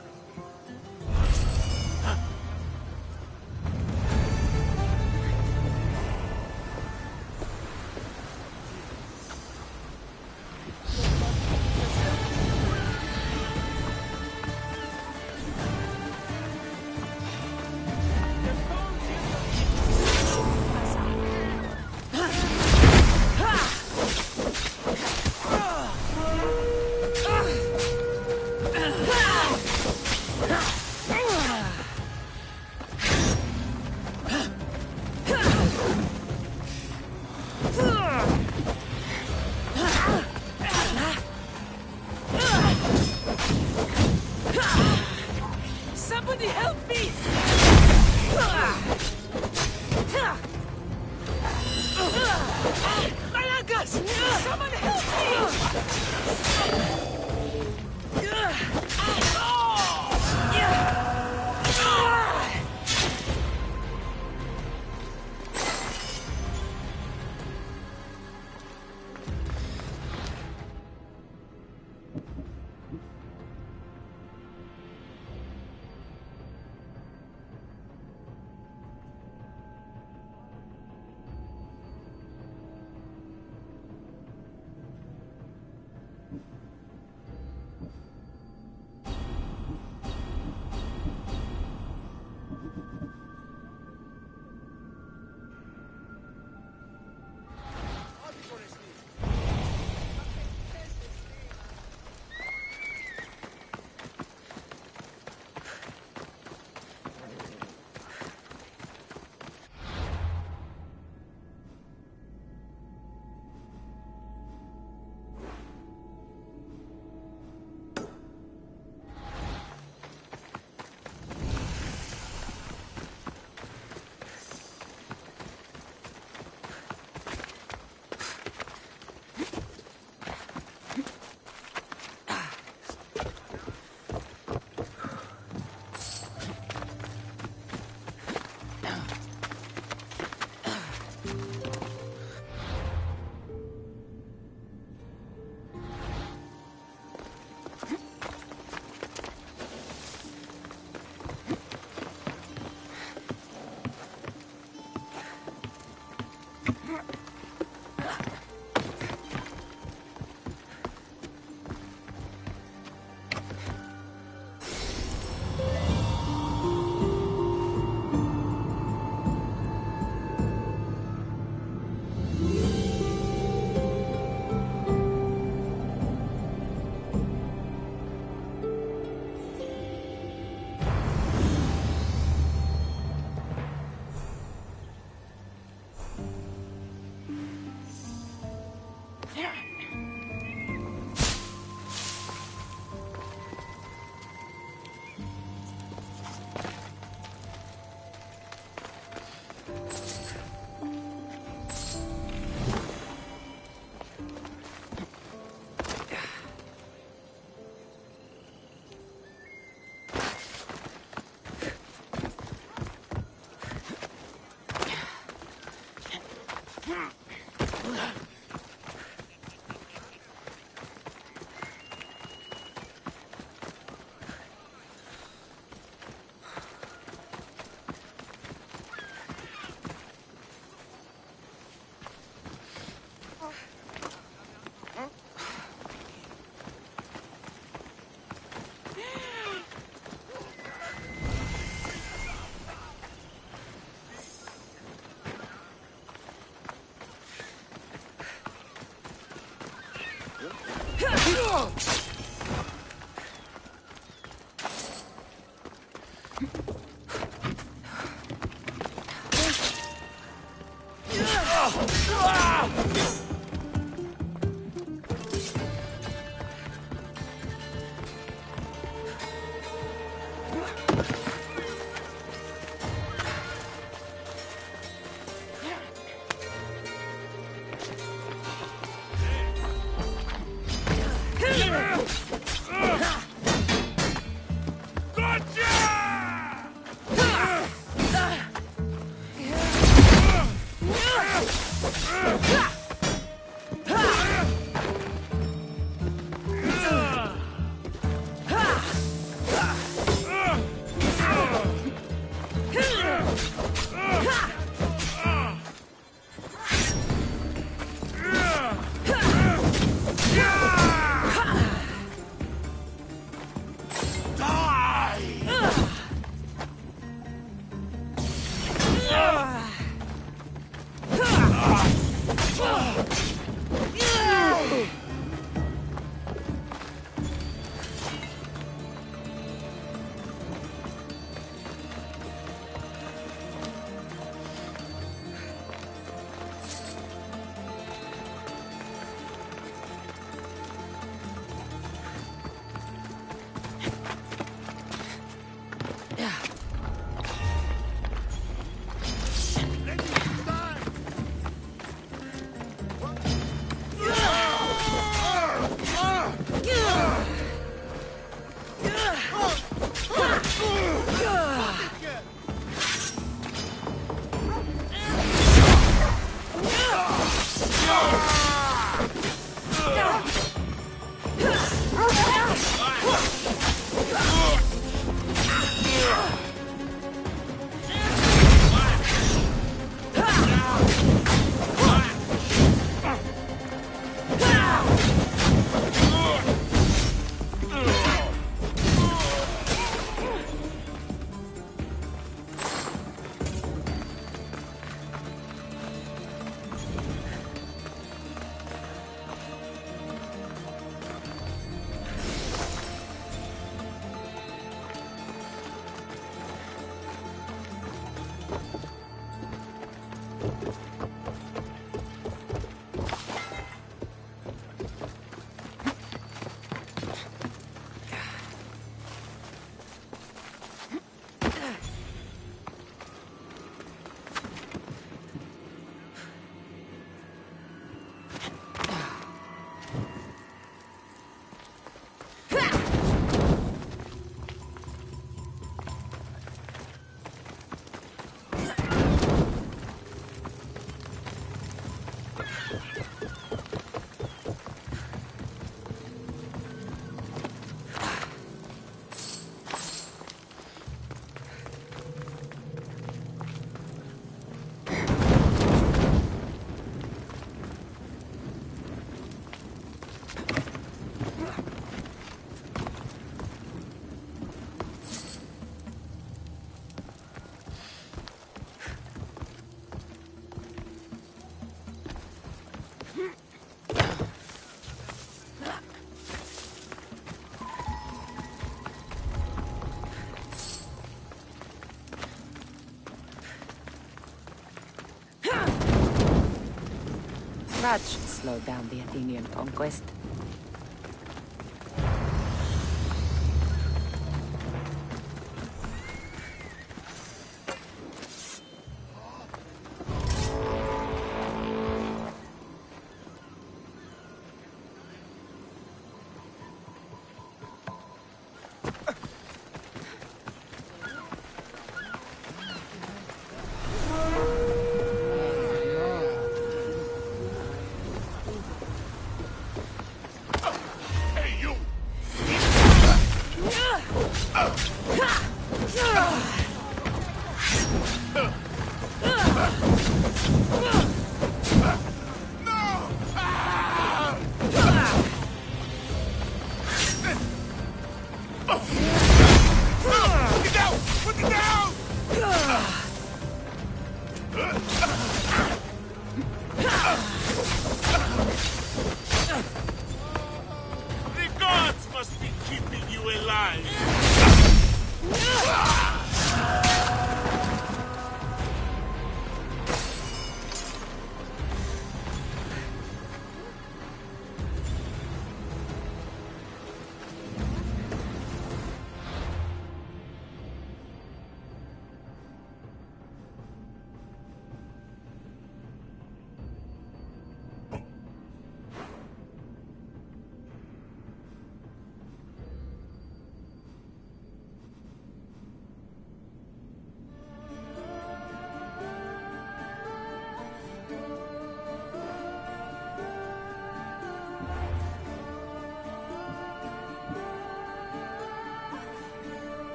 That should slow down the Athenian conquest. keeping you alive.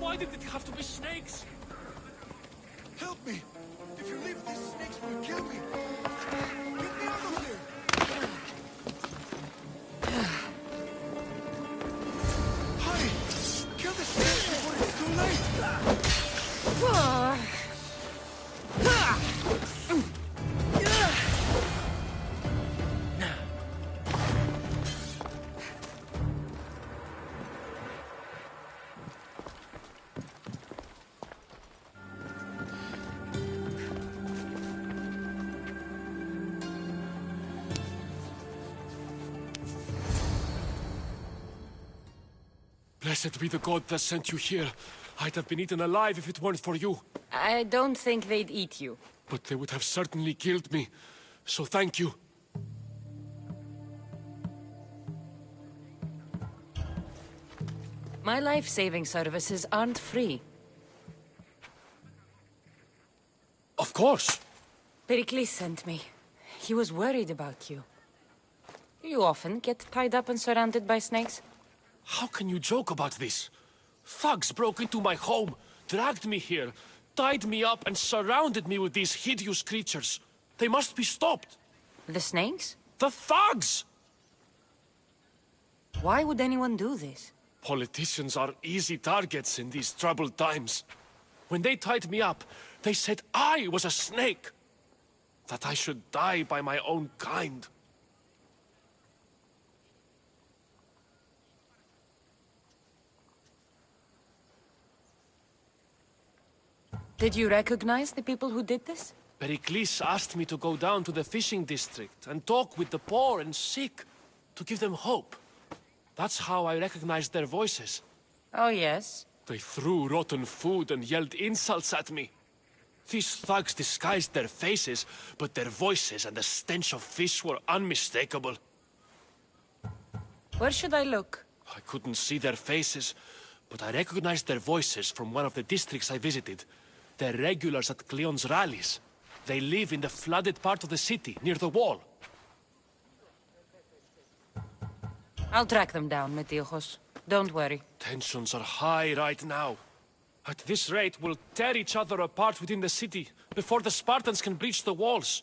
Why did it have to be snakes? Help me! If you leave, these snakes will kill me! Get me out of here! Hurry! Kill the snakes before it's too late! Blessed be the god that sent you here. I'd have been eaten alive if it weren't for you. I don't think they'd eat you. But they would have certainly killed me. So thank you. My life-saving services aren't free. Of course. Pericles sent me. He was worried about you. You often get tied up and surrounded by snakes? How can you joke about this? Thugs broke into my home, dragged me here, tied me up and surrounded me with these hideous creatures. They must be stopped. The snakes? The thugs! Why would anyone do this? Politicians are easy targets in these troubled times. When they tied me up, they said I was a snake. That I should die by my own kind. Did you recognize the people who did this? Pericles asked me to go down to the fishing district and talk with the poor and sick, to give them hope. That's how I recognized their voices. Oh, yes? They threw rotten food and yelled insults at me. These thugs disguised their faces, but their voices and the stench of fish were unmistakable. Where should I look? I couldn't see their faces, but I recognized their voices from one of the districts I visited. They're regulars at Cleon's rallies. They live in the flooded part of the city, near the wall. I'll track them down, Metiojos. Don't worry. Tensions are high right now. At this rate, we'll tear each other apart within the city, before the Spartans can breach the walls.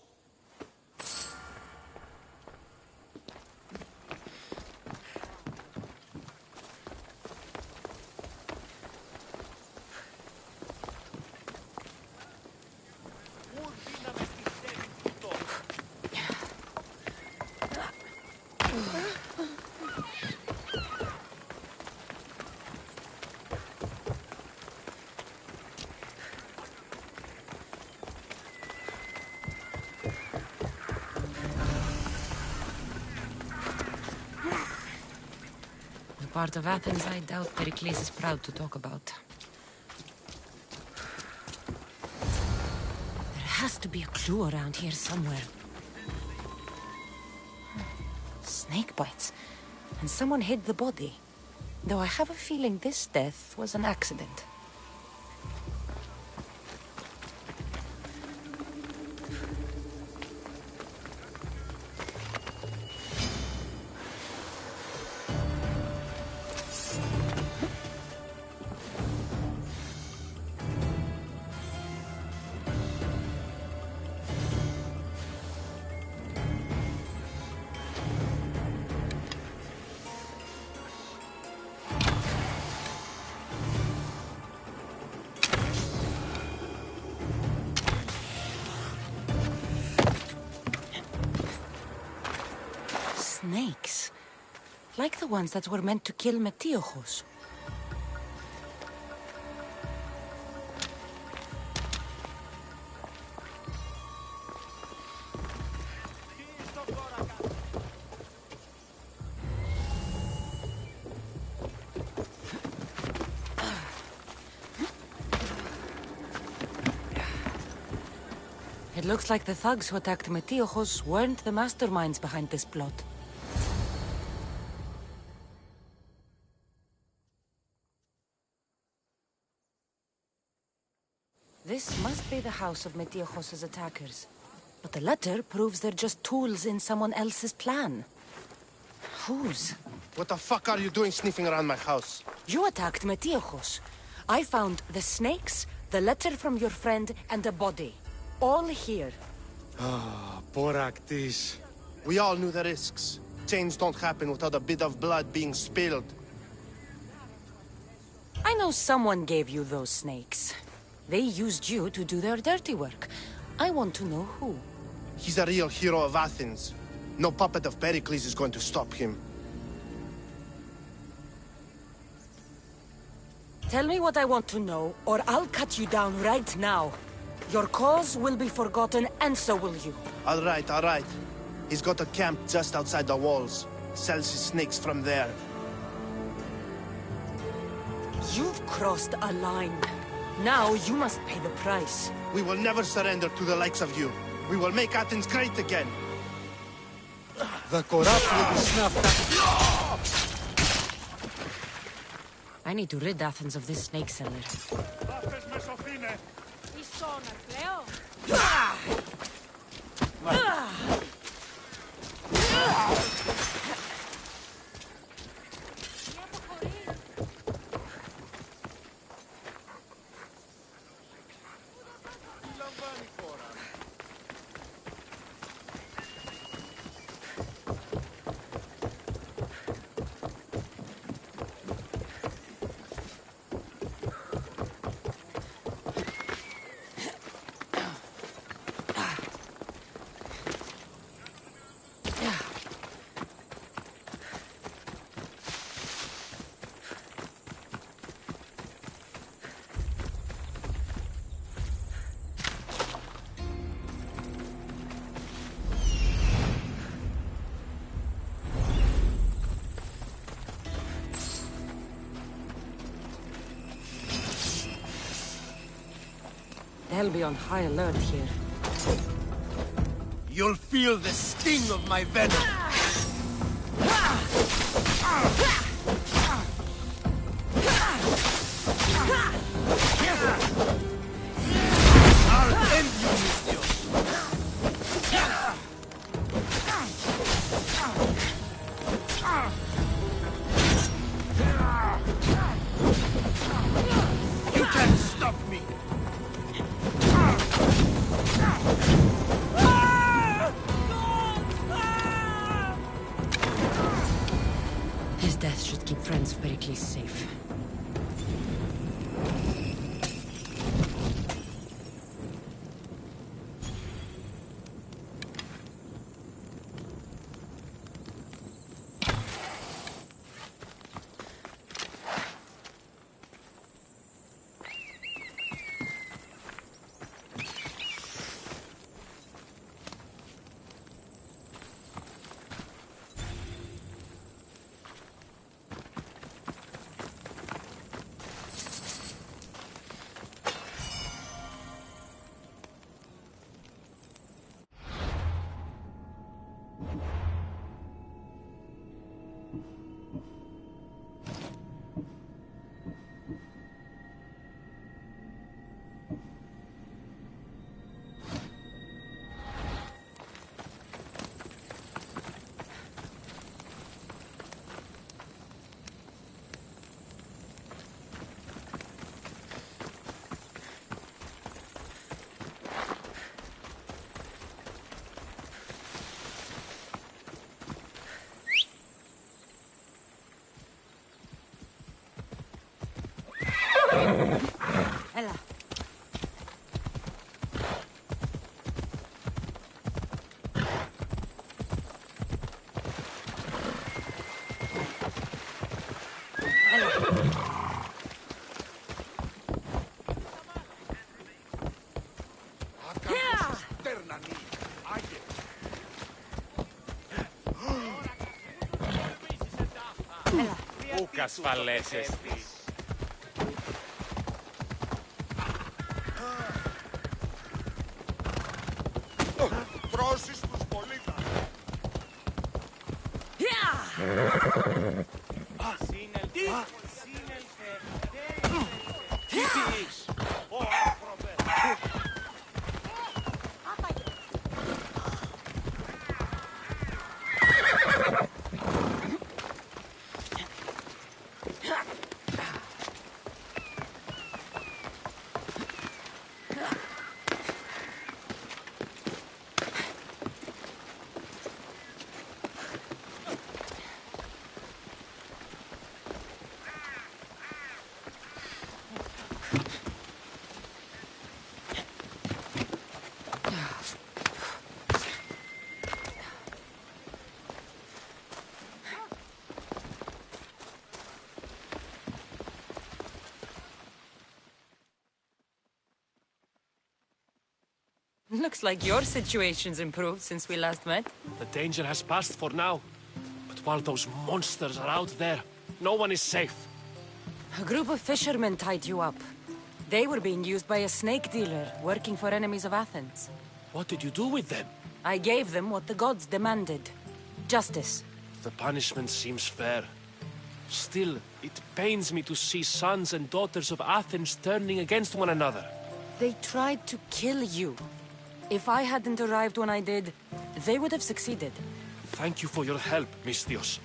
Part of Athens I doubt Pericles is proud to talk about. There has to be a clue around here somewhere. Snake bites. And someone hid the body. Though I have a feeling this death was an accident. Snakes. Like the ones that were meant to kill Metiojos. It looks like the thugs who attacked Metiojos weren't the masterminds behind this plot. This must be the house of Metiojos' attackers. But the letter proves they're just tools in someone else's plan. Whose? What the fuck are you doing sniffing around my house? You attacked Metiojos. I found the snakes, the letter from your friend, and a body. All here. Ah, poor Actis. We all knew the risks. Change don't happen without a bit of blood being spilled. I know someone gave you those snakes. They used you to do their dirty work. I want to know who. He's a real hero of Athens. No puppet of Pericles is going to stop him. Tell me what I want to know, or I'll cut you down right now. Your cause will be forgotten, and so will you. All right, all right. He's got a camp just outside the walls. Sells his snakes from there. You've crossed a line. Now you must pay the price. We will never surrender to the likes of you. We will make Athens great again. The corrupt will be snuffed out. I need to rid Athens of this snake seller. They'll be on high alert here. You'll feel the sting of my venom. I'll end you, Misthios. You can't stop me. ασφαλές εστί. Δρόσεις τους πολίτες. Σύνελθε. Τι πεις? Ω άνθρωπε. Looks like your situation's improved since we last met. The danger has passed for now. But while those monsters are out there, no one is safe. A group of fishermen tied you up. They were being used by a snake dealer working for enemies of Athens. What did you do with them? I gave them what the gods demanded. Justice. The punishment seems fair. Still, it pains me to see sons and daughters of Athens turning against one another. They tried to kill you. If I hadn't arrived when I did, they would have succeeded. Thank you for your help, Misthios.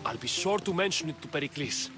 I'll be sure to mention it to Pericles.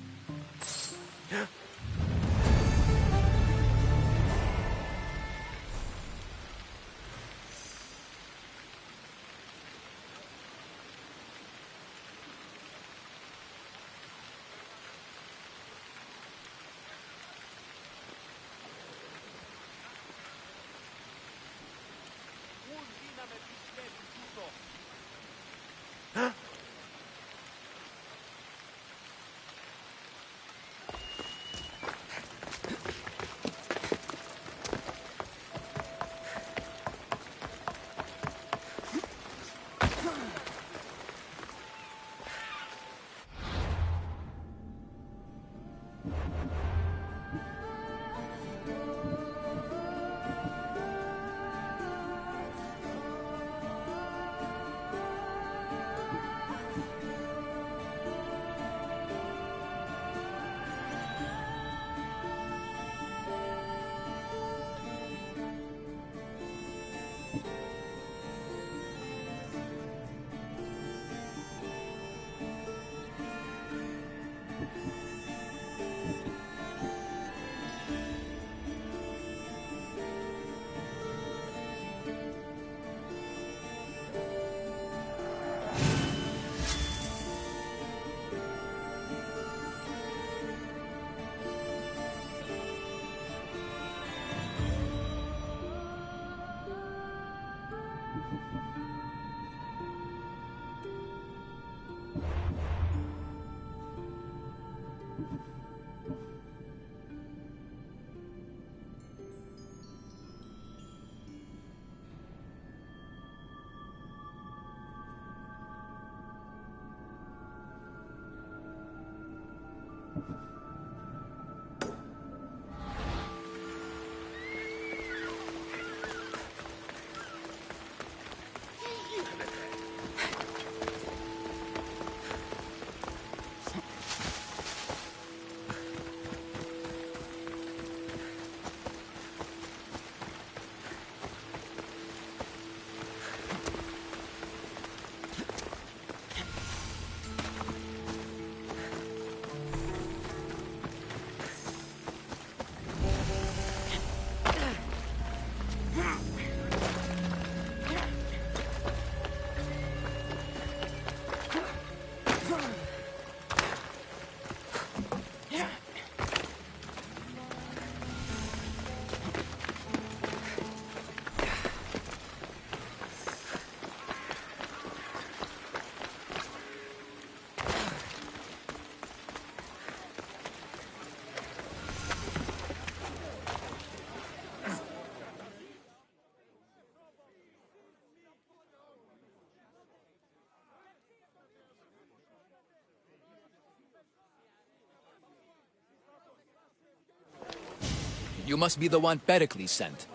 You must be the one Pericles sent.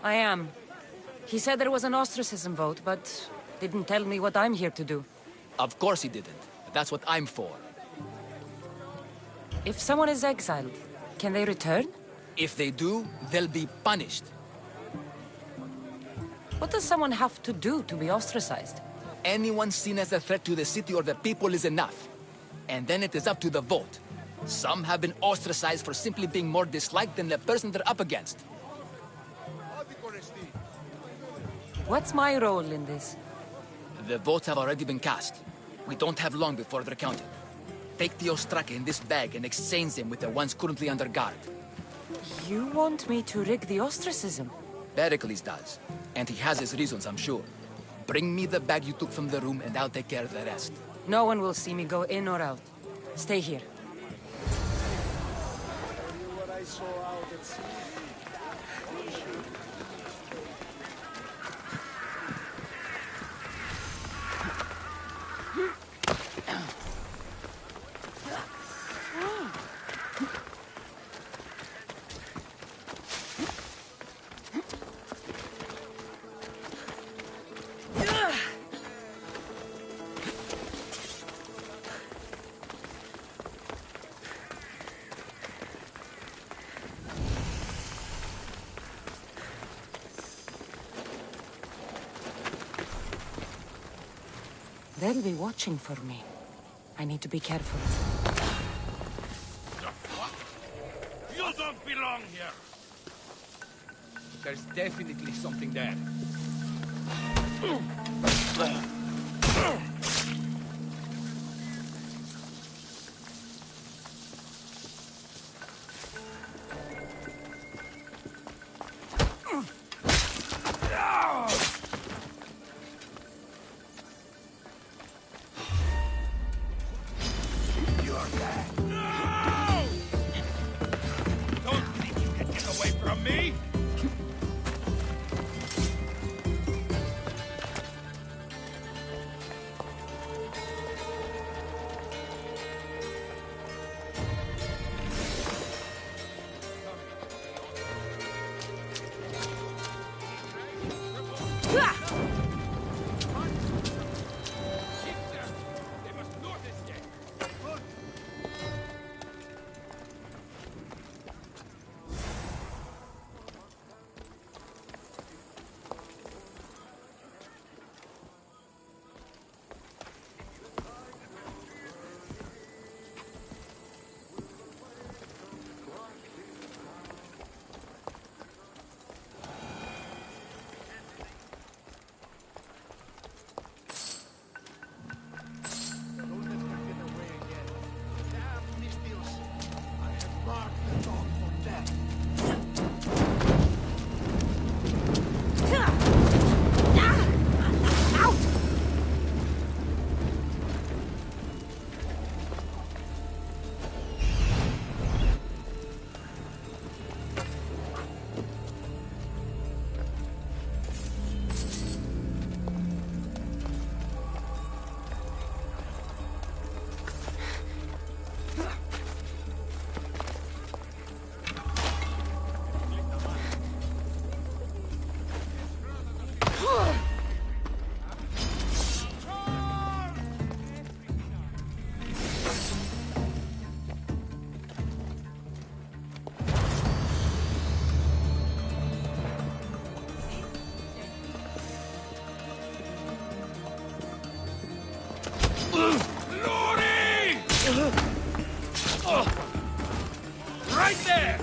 I am. He said there was an ostracism vote, but didn't tell me what I'm here to do. Of course he didn't. That's what I'm for. If someone is exiled, can they return? If they do, they'll be punished. What does someone have to do to be ostracized? Anyone seen as a threat to the city or the people is enough. And then it is up to the vote. Some have been ostracized for simply being more disliked than the person they're up against. What's my role in this? The votes have already been cast. We don't have long before they're counted. Take the Ostraka in this bag and exchange them with the ones currently under guard. You want me to rig the ostracism? Pericles does. And he has his reasons, I'm sure. Bring me the bag you took from the room and I'll take care of the rest. No one will see me go in or out. Stay here. What I saw out at sea. They'll be watching for me. I need to be careful. You don't belong here! There's definitely something there. Right there!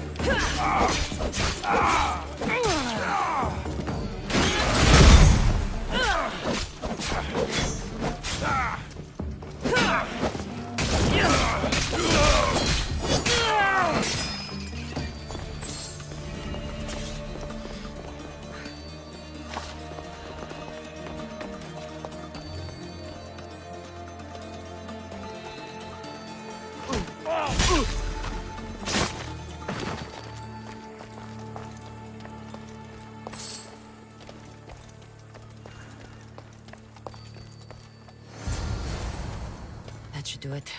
That should do it.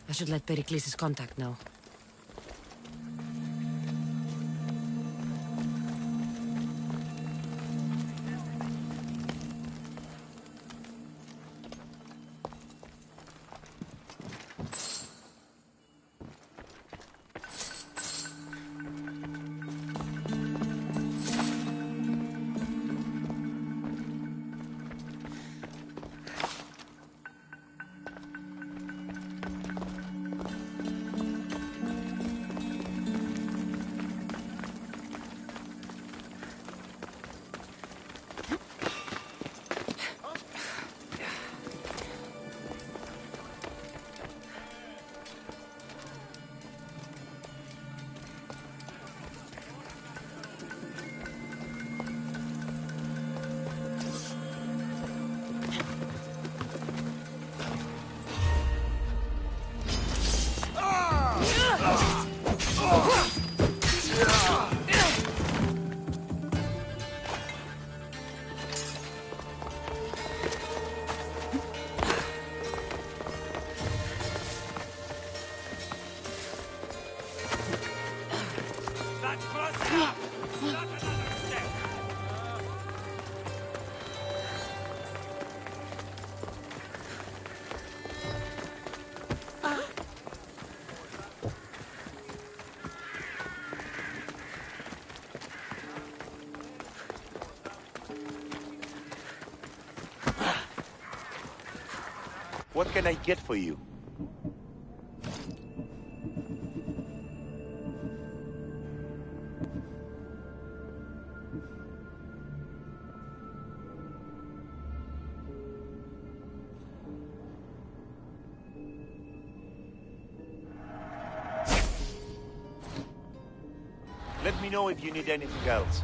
I should let Pericles' contact know. What can I get for you? Let me know if you need anything else.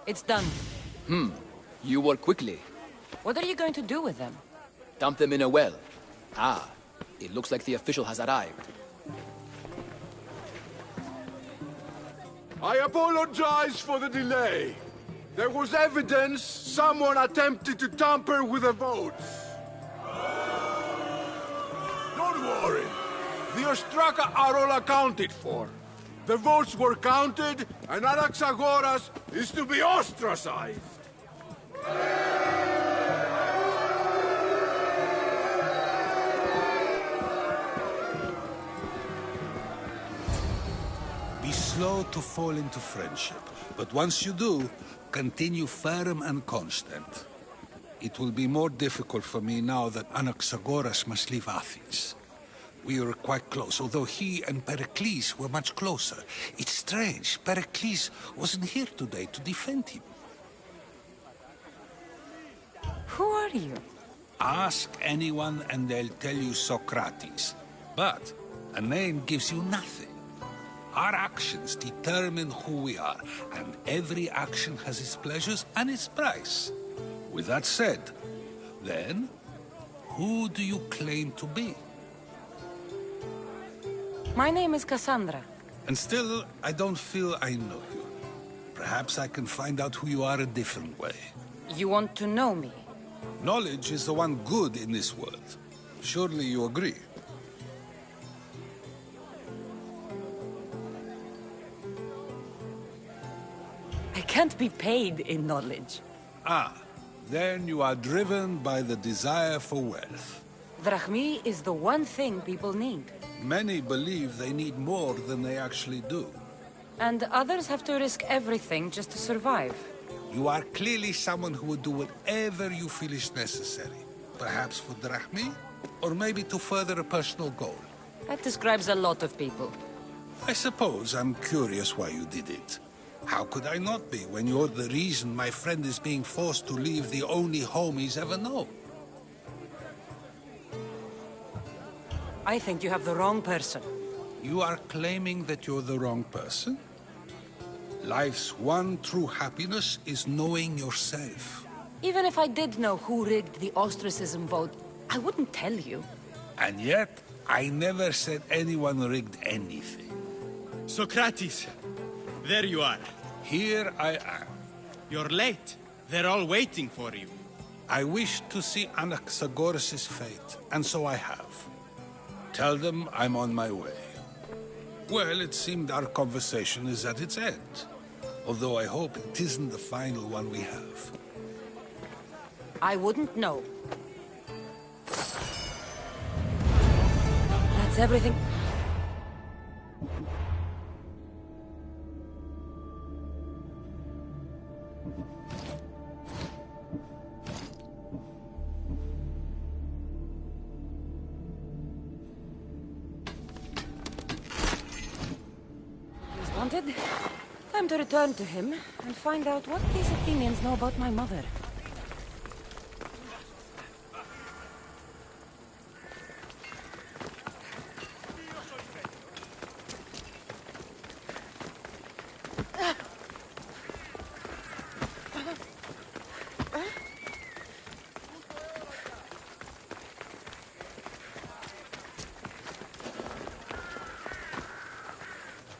It's done. You work quickly. What are you going to do with them? Dump them in a well. Ah, it looks like the official has arrived. I apologize for the delay. There was evidence someone attempted to tamper with the votes. Don't worry. The Ostraka are all accounted for. The votes were counted, and Anaxagoras is to be ostracized. Be slow to fall into friendship, but once you do, continue firm and constant. It will be more difficult for me now that Anaxagoras must leave Athens. We were quite close, although he and Pericles were much closer. It's strange, Pericles wasn't here today to defend him. Who are you? Ask anyone and they'll tell you Socrates. But a name gives you nothing. Our actions determine who we are, and every action has its pleasures and its price. With that said, then, who do you claim to be? My name is Cassandra. And still, I don't feel I know you. Perhaps I can find out who you are a different way. You want to know me? Knowledge is the one good in this world. Surely you agree? I can't be paid in knowledge. Ah, then you are driven by the desire for wealth. Drachmi is the one thing people need. Many believe they need more than they actually do. And others have to risk everything just to survive. You are clearly someone who would do whatever you feel is necessary. Perhaps for drachmi, or maybe to further a personal goal. That describes a lot of people. I suppose I'm curious why you did it. How could I not be when you're the reason my friend is being forced to leave the only home he's ever known? I think you have the wrong person. You are claiming that you're the wrong person? Life's one true happiness is knowing yourself. Even if I did know who rigged the ostracism vote, I wouldn't tell you. And yet, I never said anyone rigged anything. Socrates! There you are. Here I am. You're late. They're all waiting for you. I wish to see Anaxagoras' fate, and so I have. Tell them I'm on my way. Well, it seemed our conversation is at its end. Although I hope it isn't the final one we have. I wouldn't know. That's everything. He's wanted. Time to return to him and find out what these Athenians know about my mother.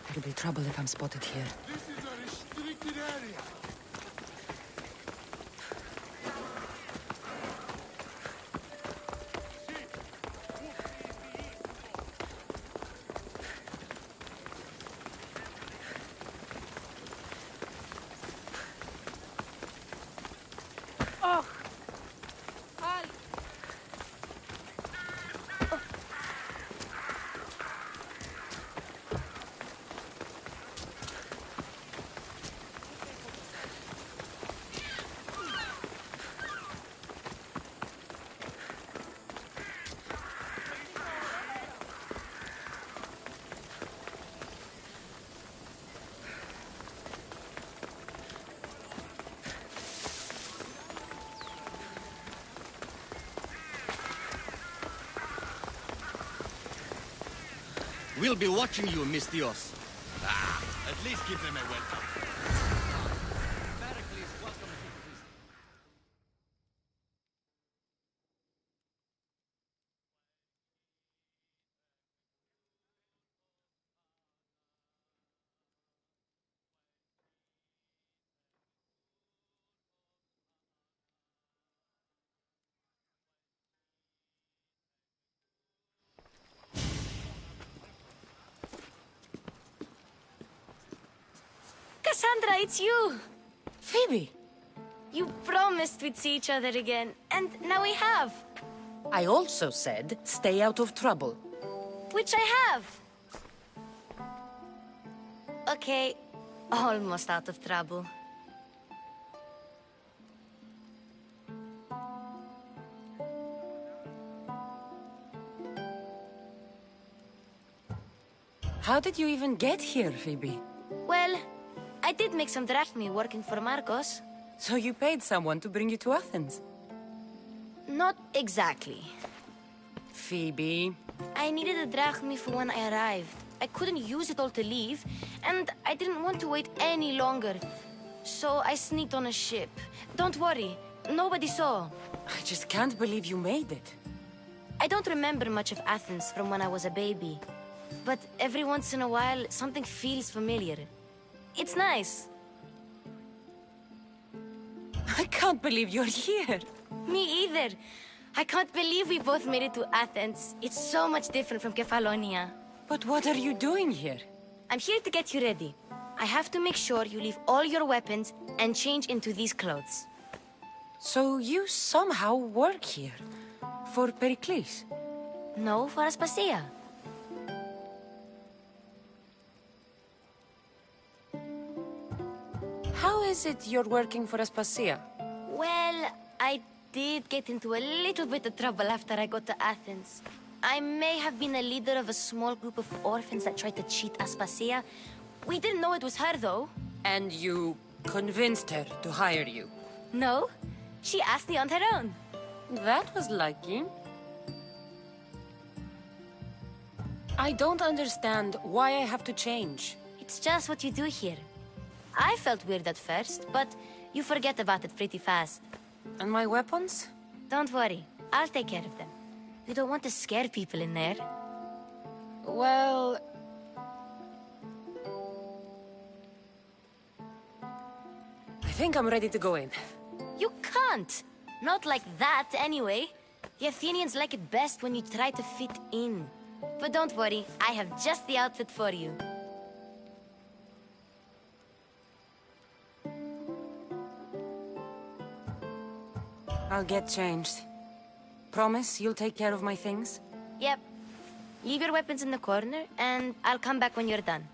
There'll be trouble if I'm spotted here. This is a restricted area. Oh! We'll be watching you, Mistios. At least give them a welcome. Pericles, welcome to Greece. Cassandra, it's you! Phoebe! You promised we'd see each other again, and now we have. I also said, stay out of trouble. Which I have. Okay, almost out of trouble. How did you even get here, Phoebe? Well, I did make some drachmi working for Marcos. So you paid someone to bring you to Athens? Not exactly. Phoebe... I needed a drachmi for when I arrived. I couldn't use it all to leave, and I didn't want to wait any longer. So I sneaked on a ship. Don't worry, nobody saw. I just can't believe you made it. I don't remember much of Athens from when I was a baby. But every once in a while, something feels familiar. It's nice. I can't believe you're here. Me either. I can't believe we both made it to Athens. It's so much different from Kefalonia. But what are you doing here? I'm here to get you ready. I have to make sure you leave all your weapons and change into these clothes. So you somehow work here? For Pericles? No, for Aspasia. How is it you're working for Aspasia? Well, I did get into a little bit of trouble after I got to Athens. I may have been a leader of a small group of orphans that tried to cheat Aspasia. We didn't know it was her, though. And you convinced her to hire you? No, she asked me on her own. That was lucky. I don't understand why I have to change. It's just what you do here. I felt weird at first, but you forget about it pretty fast. And my weapons? Don't worry, I'll take care of them. You don't want to scare people in there. Well... I think I'm ready to go in. You can't. Not like that, anyway. The Athenians like it best when you try to fit in. But don't worry, I have just the outfit for you. I'll get changed. Promise you'll take care of my things? Yep. Leave your weapons in the corner, and I'll come back when you're done.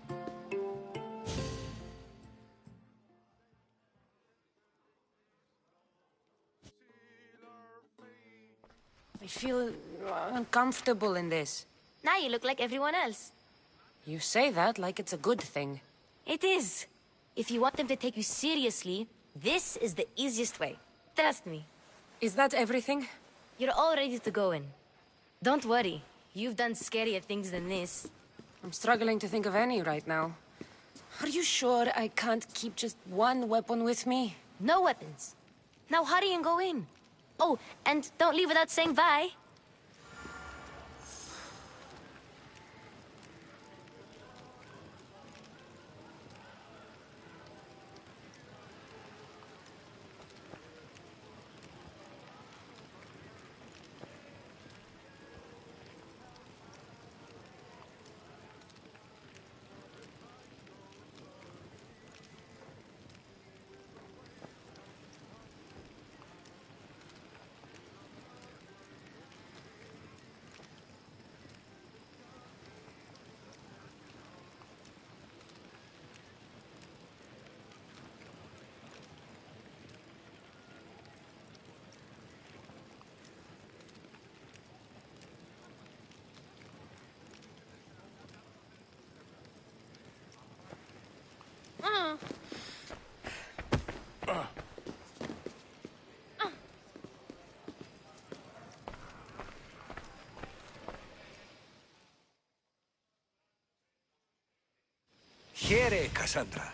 I feel uncomfortable in this. Now you look like everyone else. You say that like it's a good thing. It is. If you want them to take you seriously, this is the easiest way. Trust me. Is that everything? You're all ready to go in. Don't worry. You've done scarier things than this. I'm struggling to think of any right now. Are you sure I can't keep just one weapon with me? No weapons. Now hurry and go in. Oh, and don't leave without saying bye. Here, Cassandra.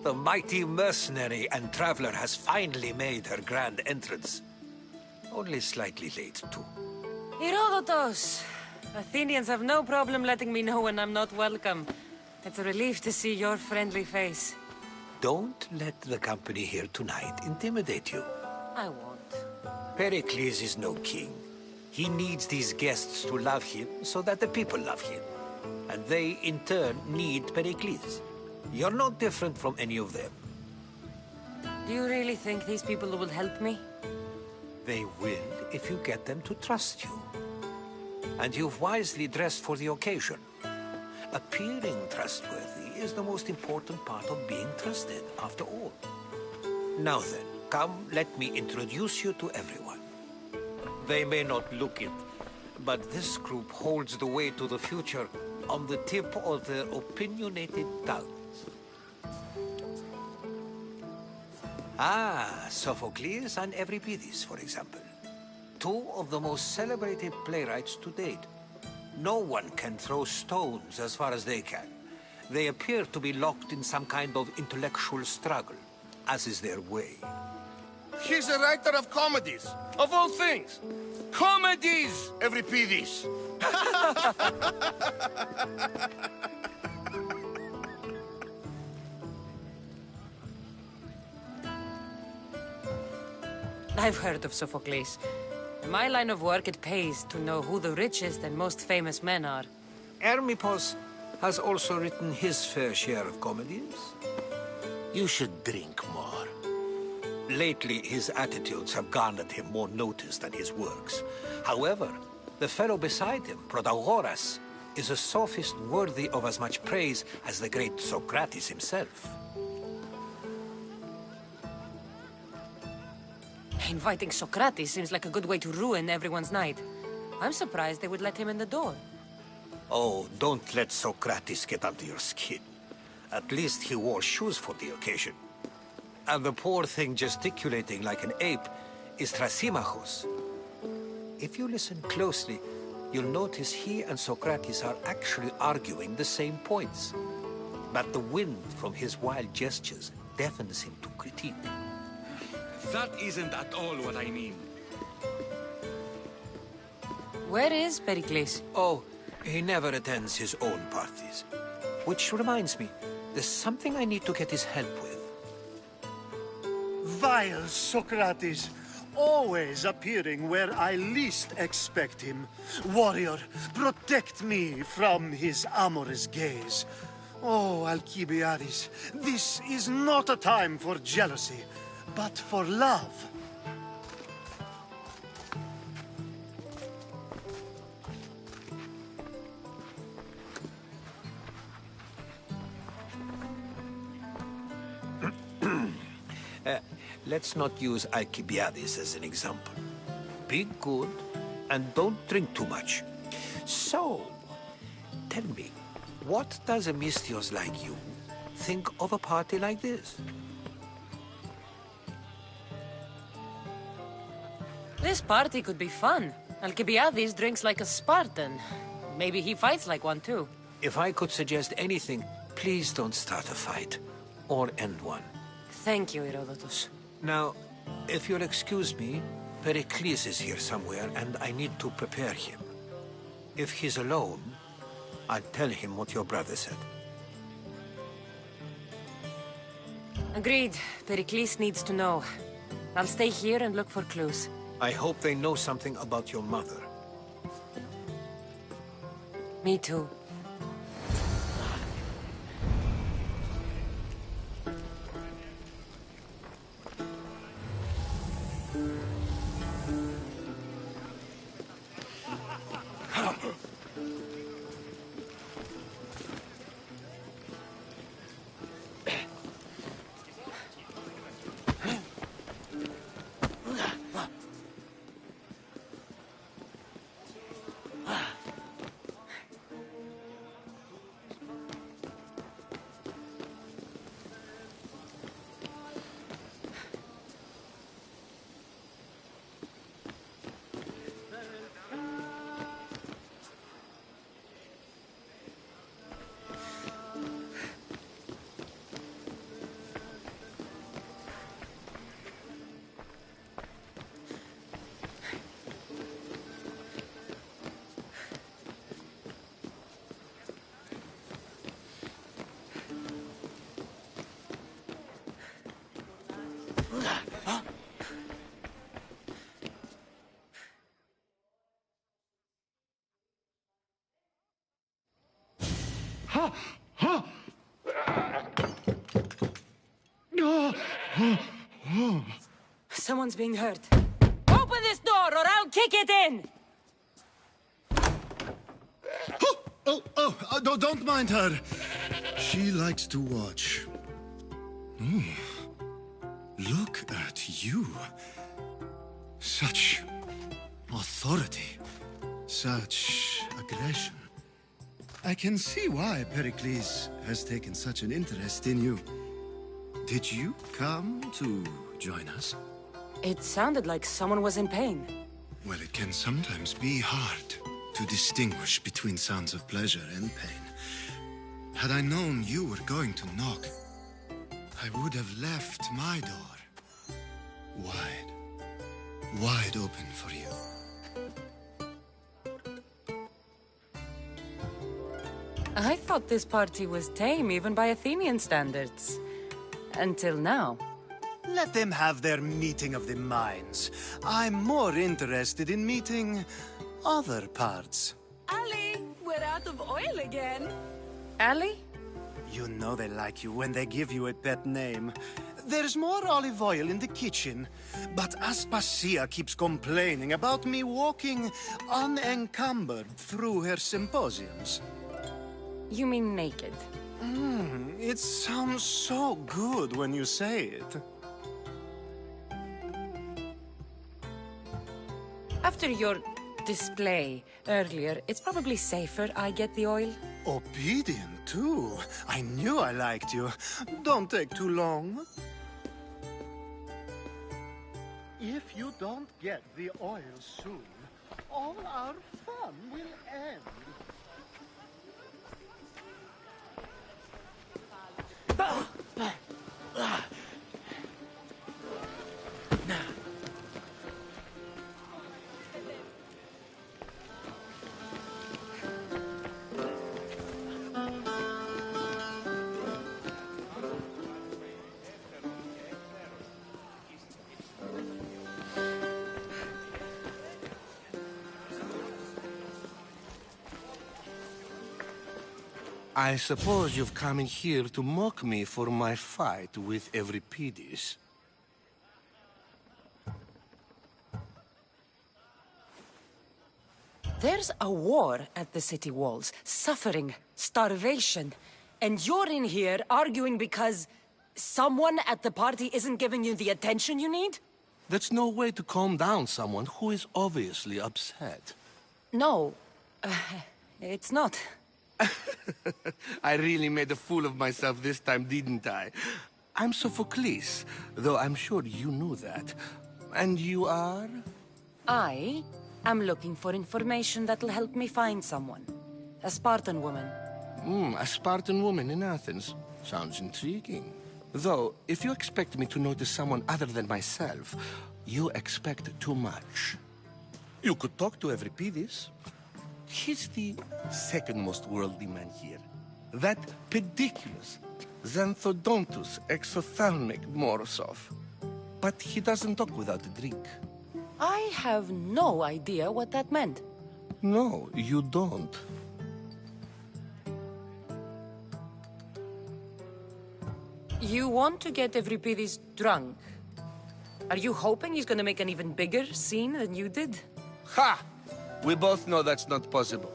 The mighty mercenary and traveler has finally made her grand entrance. Only slightly late, too. Herodotos! Athenians have no problem letting me know when I'm not welcome. It's a relief to see your friendly face. Don't let the company here tonight intimidate you. I won't. Pericles is no king. He needs these guests to love him so that the people love him. And they, in turn, need Pericles. You're not different from any of them. Do you really think these people will help me? They will if you get them to trust you. And you've wisely dressed for the occasion. Appearing trustworthy is the most important part of being trusted, after all. Now then, come, let me introduce you to everyone. They may not look it, but this group holds the way to the future on the tip of their opinionated tongues. Ah, Sophocles and Euripides, for example. Two of the most celebrated playwrights to date. No one can throw stones as far as they can. They appear to be locked in some kind of intellectual struggle, as is their way. He's a writer of comedies, of all things. Comedies, Euripides. I've heard of Sophocles. In my line of work, it pays to know who the richest and most famous men are. Hermippos has also written his fair share of comedies. You should drink more. Lately, his attitudes have garnered him more notice than his works. However, the fellow beside him, Protagoras, is a sophist worthy of as much praise as the great Socrates himself. Inviting Socrates seems like a good way to ruin everyone's night. I'm surprised they would let him in the door. Oh, don't let Socrates get under your skin. At least he wore shoes for the occasion. And the poor thing gesticulating like an ape is Thrasymachos. If you listen closely, you'll notice he and Socrates are actually arguing the same points. But the wind from his wild gestures deafens him to critique. That isn't at all what I mean. Where is Pericles? Oh, he never attends his own parties. Which reminds me, there's something I need to get his help with. Vile Socrates, always appearing where I least expect him. Warrior, protect me from his amorous gaze. Oh, Alcibiades, this is not a time for jealousy, but for love. Let's not use Alcibiades as an example. Be good, and don't drink too much. So, tell me, what does a Misthios like you think of a party like this? This party could be fun. Alcibiades drinks like a Spartan. Maybe he fights like one too. If I could suggest anything, please don't start a fight, or end one. Thank you, Herodotus. Now, if you'll excuse me, Pericles is here somewhere, and I need to prepare him. If he's alone, I'll tell him what your brother said. Agreed. Pericles needs to know. I'll stay here and look for clues. I hope they know something about your mother. Me too. Someone's being hurt. Open this door or I'll kick it in! Don't mind her. She likes to watch. Look at you. Such authority. Such aggression. I can see why Pericles has taken such an interest in you. Did you come to join us? It sounded like someone was in pain. Well, it can sometimes be hard to distinguish between sounds of pleasure and pain. Had I known you were going to knock, I would have left my door wide open for you. I thought this party was tame even by Athenian standards. Until now. Let them have their meeting of the minds. I'm more interested in meeting other parts. Ali, we're out of oil again. Ali? You know they like you when they give you a pet name. There's more olive oil in the kitchen, but Aspasia keeps complaining about me walking unencumbered through her symposiums. You mean naked? It sounds so good when you say it. After your display earlier, it's probably safer I get the oil. Obedient, too. I knew I liked you. Don't take too long. If you don't get the oil soon, all our fun will end. I suppose you've come in here to mock me for my fight with Euripides. There's a war at the city walls, suffering, starvation, and you're in here arguing because someone at the party isn't giving you the attention you need? That's no way to calm down someone who is obviously upset. No, it's not. I really made a fool of myself this time, didn't I? I'm Sophocles, though I'm sure you knew that. And you are? I am looking for information that'll help me find someone. A Spartan woman. A Spartan woman in Athens. Sounds intriguing. Though, if you expect me to notice someone other than myself, you expect too much. You could talk to Euripides. He's the second most worldly man here. That pediculous Xanthodontus exophthalmic Morosov. But he doesn't talk without a drink. I have no idea what that meant. No, you don't. You want to get Euripides drunk? Are you hoping he's gonna make an even bigger scene than you did? Ha! We both know that's not possible.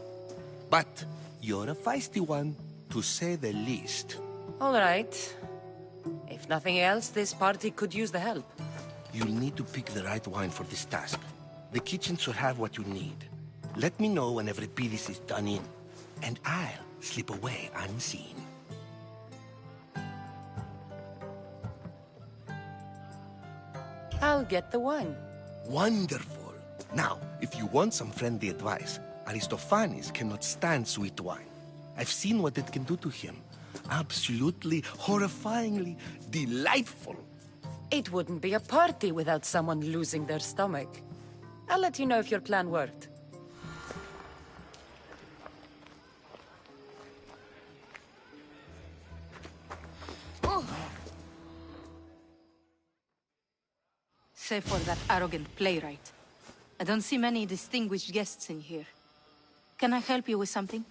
But you're a feisty one, to say the least. All right. If nothing else, this party could use the help. You'll need to pick the right wine for this task. The kitchen should have what you need. Let me know when Euripides is done in, and I'll slip away unseen. I'll get the wine. Wonderful. Now, if you want some friendly advice, Aristophanes cannot stand sweet wine. I've seen what it can do to him. Absolutely, horrifyingly delightful. It wouldn't be a party without someone losing their stomach. I'll let you know if your plan worked. Save for that arrogant playwright. I don't see many distinguished guests in here. Can I help you with something?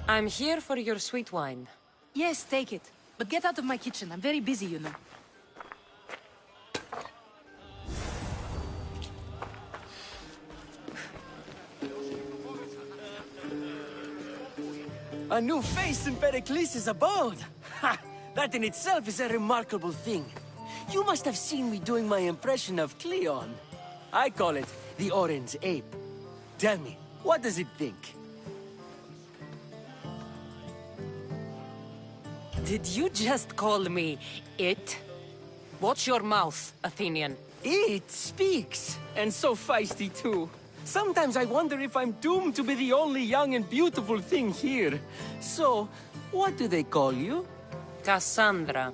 I'm here for your sweet wine. Yes, take it. But get out of my kitchen. I'm very busy, you know. A new face in Pericles' abode! Ha! That in itself is a remarkable thing. You must have seen me doing my impression of Cleon. I call it the Orange Ape. Tell me, what does it think? Did you just call me it? Watch your mouth, Athenian. It speaks, and so feisty too. Sometimes I wonder if I'm doomed to be the only young and beautiful thing here. So, what do they call you? Cassandra.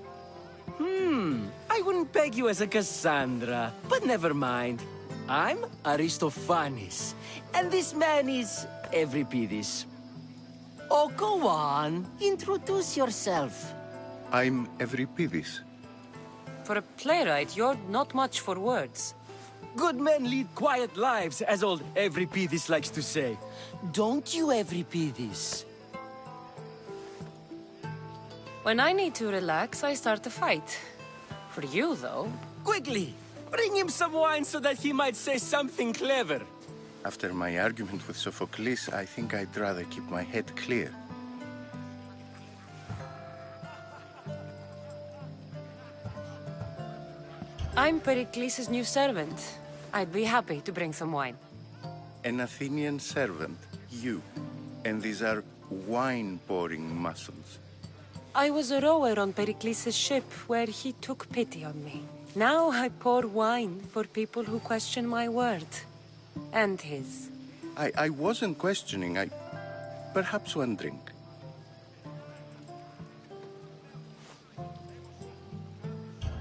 I wouldn't peg you as a Cassandra, but never mind. I'm Aristophanes, and this man is Euripides. Oh, go on. Introduce yourself. I'm Euripides. For a playwright, you're not much for words. Good men lead quiet lives, as old Euripides likes to say. Don't you, Euripides? When I need to relax, I start a fight. For you, though... Quickly! Bring him some wine so that he might say something clever. After my argument with Sophocles, I think I'd rather keep my head clear. I'm Pericles' new servant. I'd be happy to bring some wine. An Athenian servant, you. And these are wine-pouring muscles. I was a rower on Pericles' ship, where he took pity on me. Now I pour wine for people who question my word. And his. I wasn't questioning, perhaps one drink.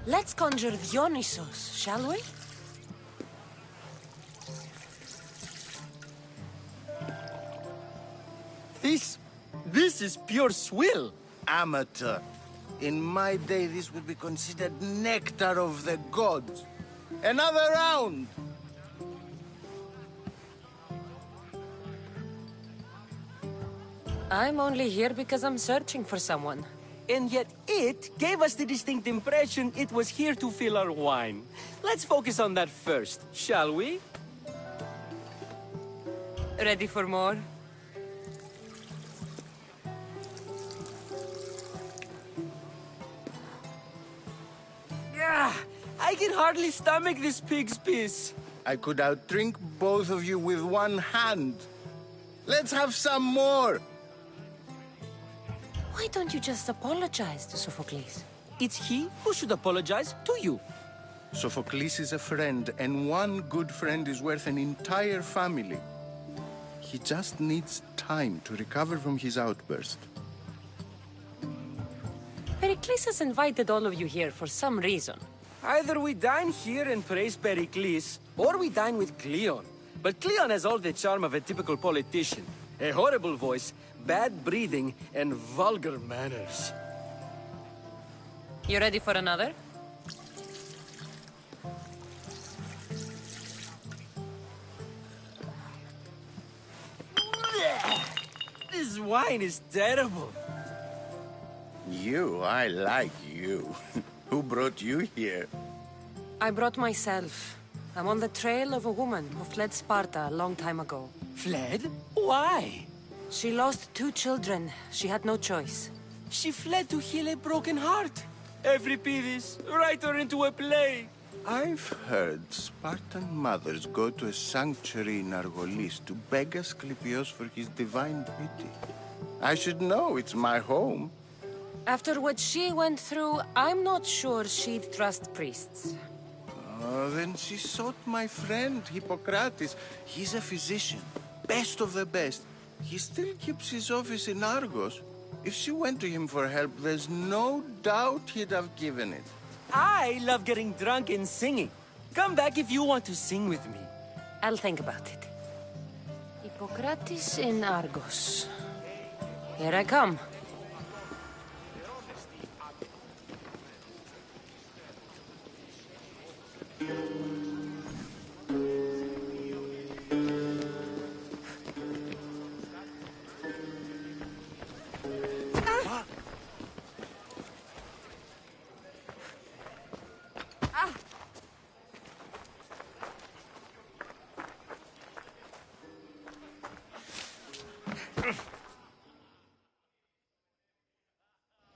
Let's conjure Dionysos, shall we? This is pure swill. Amateur. In my day, this would be considered nectar of the gods. Another round! I'm only here because I'm searching for someone. And yet it gave us the distinct impression it was here to fill our wine. Let's focus on that first, shall we? Ready for more? Yeah, I can hardly stomach this pig's piss. I could outdrink both of you with one hand. Let's have some more. Why don't you just apologize to Sophocles? It's he who should apologize to you. Sophocles is a friend, and one good friend is worth an entire family. He just needs time to recover from his outburst. Pericles has invited all of you here for some reason. Either we dine here and praise Pericles, or we dine with Cleon. But Cleon has all the charm of a typical politician. A horrible voice, bad breeding, and vulgar manners. You ready for another? This wine is terrible. I like you. Who brought you here? I brought myself. I'm on the trail of a woman who fled Sparta a long time ago. Fled? Why? She lost 2 children. She had no choice. She fled to heal a broken heart. Euripides, write her into a play. I've heard Spartan mothers go to a sanctuary in Argolis to beg Asclepios for his divine pity. I should know, it's my home. After what she went through, I'm not sure she'd trust priests. Oh, then she sought my friend, Hippocrates. He's a physician, best of the best. He still keeps his office in Argos. If she went to him for help, there's no doubt he'd have given it. I love getting drunk and singing. Come back if you want to sing with me. I'll think about it. Hippocrates in Argos. Here I come.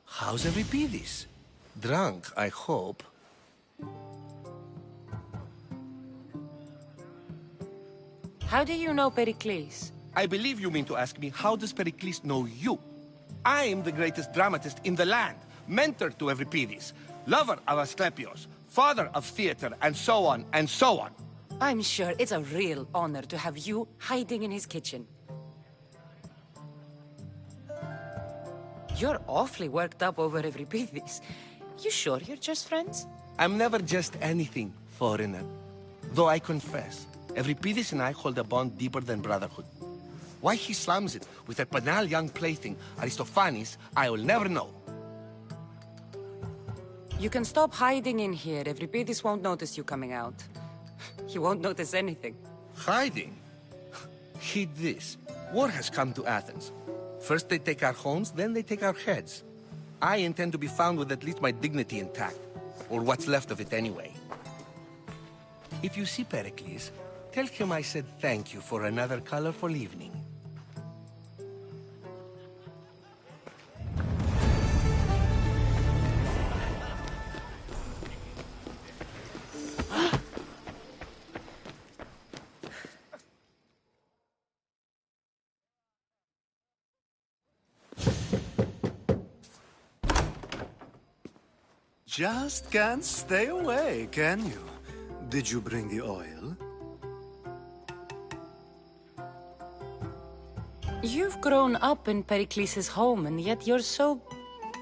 How's Euripides? Drunk, I hope. How do you know Pericles? I believe you mean to ask me, how does Pericles know you? I am the greatest dramatist in the land, mentor to Euripides, lover of Asclepios, father of theater, and so on, and so on. I'm sure it's a real honor to have you hiding in his kitchen. You're awfully worked up over Euripides. You sure you're just friends? I'm never just anything, foreigner. Though I confess, Euripides and I hold a bond deeper than brotherhood. Why he slams it with a banal young plaything, Aristophanes, I will never know. You can stop hiding in here. Euripides won't notice you coming out. He won't notice anything. Hiding? Heed this. War has come to Athens. First they take our homes, then they take our heads. I intend to be found with at least my dignity intact. Or what's left of it anyway. If you see Pericles, tell him I said thank you for another colorful evening. Just can't stay away, can you? Did you bring the oil? You've grown up in Pericles' home, and yet you're so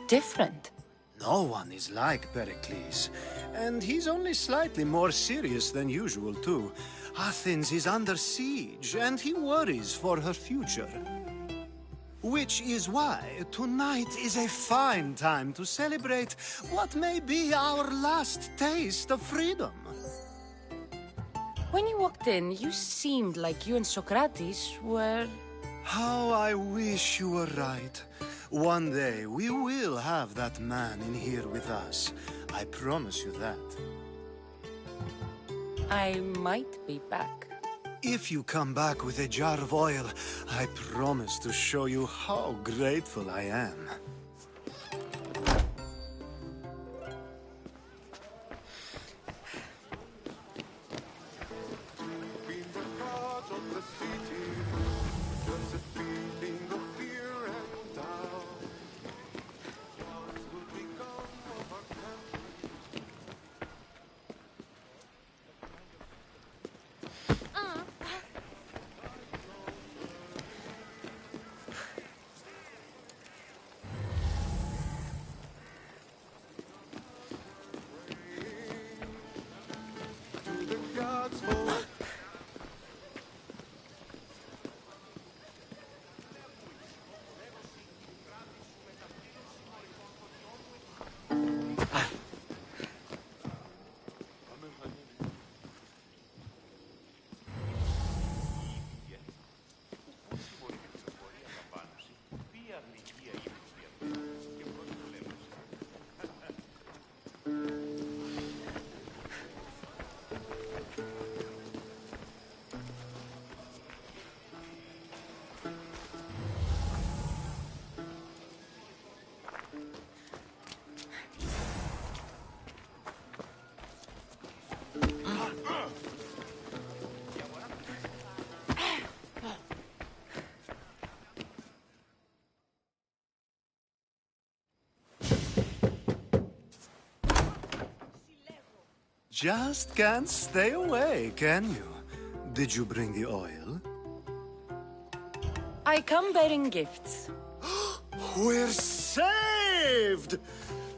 different. No one is like Pericles. And he's only slightly more serious than usual, too. Athens is under siege, and he worries for her future. Which is why tonight is a fine time to celebrate what may be our last taste of freedom. When you walked in, you seemed like you and Socrates were How I wish you were right. One day, we will have that man in here with us. I promise you that. I might be back. If you come back with a jar of oil, I promise to show you how grateful I am. Just can't stay away, can you? Did you bring the oil? I come bearing gifts. We're saved!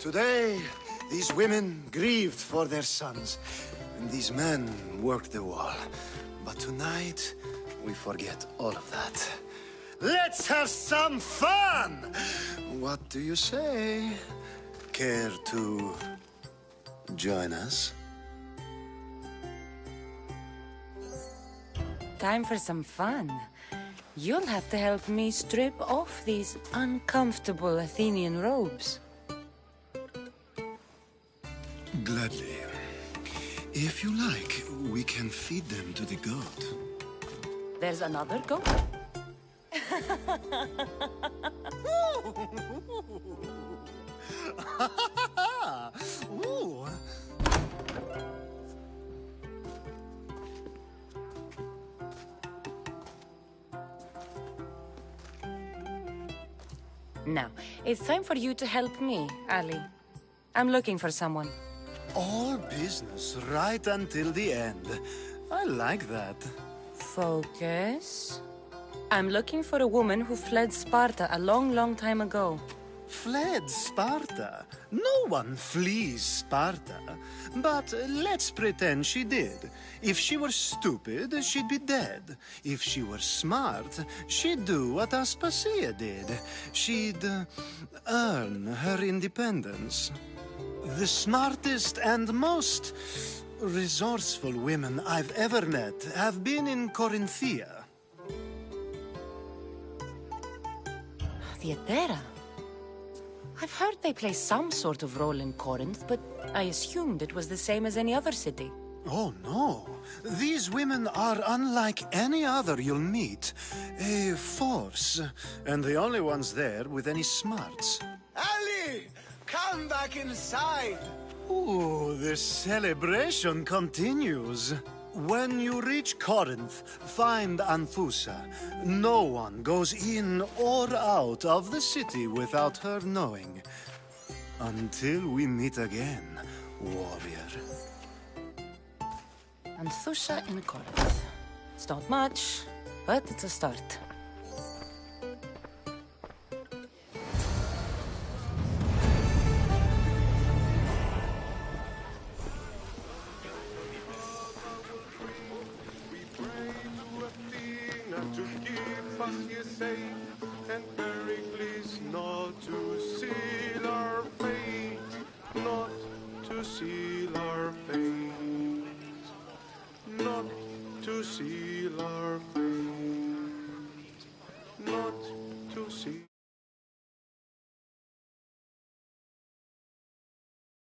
Today, these women grieved for their sons, and these men worked the wall. But tonight, we forget all of that. Let's have some fun! What do you say? Care to join us? Time for some fun. You'll have to help me strip off these uncomfortable Athenian robes. Gladly. If you like, we can feed them to the goat. There's another goat? Ooh. Now, it's time for you to help me, Ali. I'm looking for someone. All business right until the end. I like that. Focus. I'm looking for a woman who fled Sparta a long, long time ago. Fled Sparta? No one flees Sparta. But let's pretend she did. If she were stupid, she'd be dead. If she were smart, she'd do what Aspasia did. She'd earn her independence. The smartest and most resourceful women I've ever met have been in Corinthia. Theatera? I've heard they play some sort of role in Corinth, but I assumed it was the same as any other city. Oh, no. These women are unlike any other you'll meet. A force, and the only ones there with any smarts. Ali! Come back inside! Ooh, the celebration continues. When you reach Corinth, find Anthusa. No one goes in or out of the city without her knowing. Until we meet again, warrior. Anthusa in Corinth. It's not much, but it's a start. To keep us here safe, and Pericles not to seal our fate, not to seal our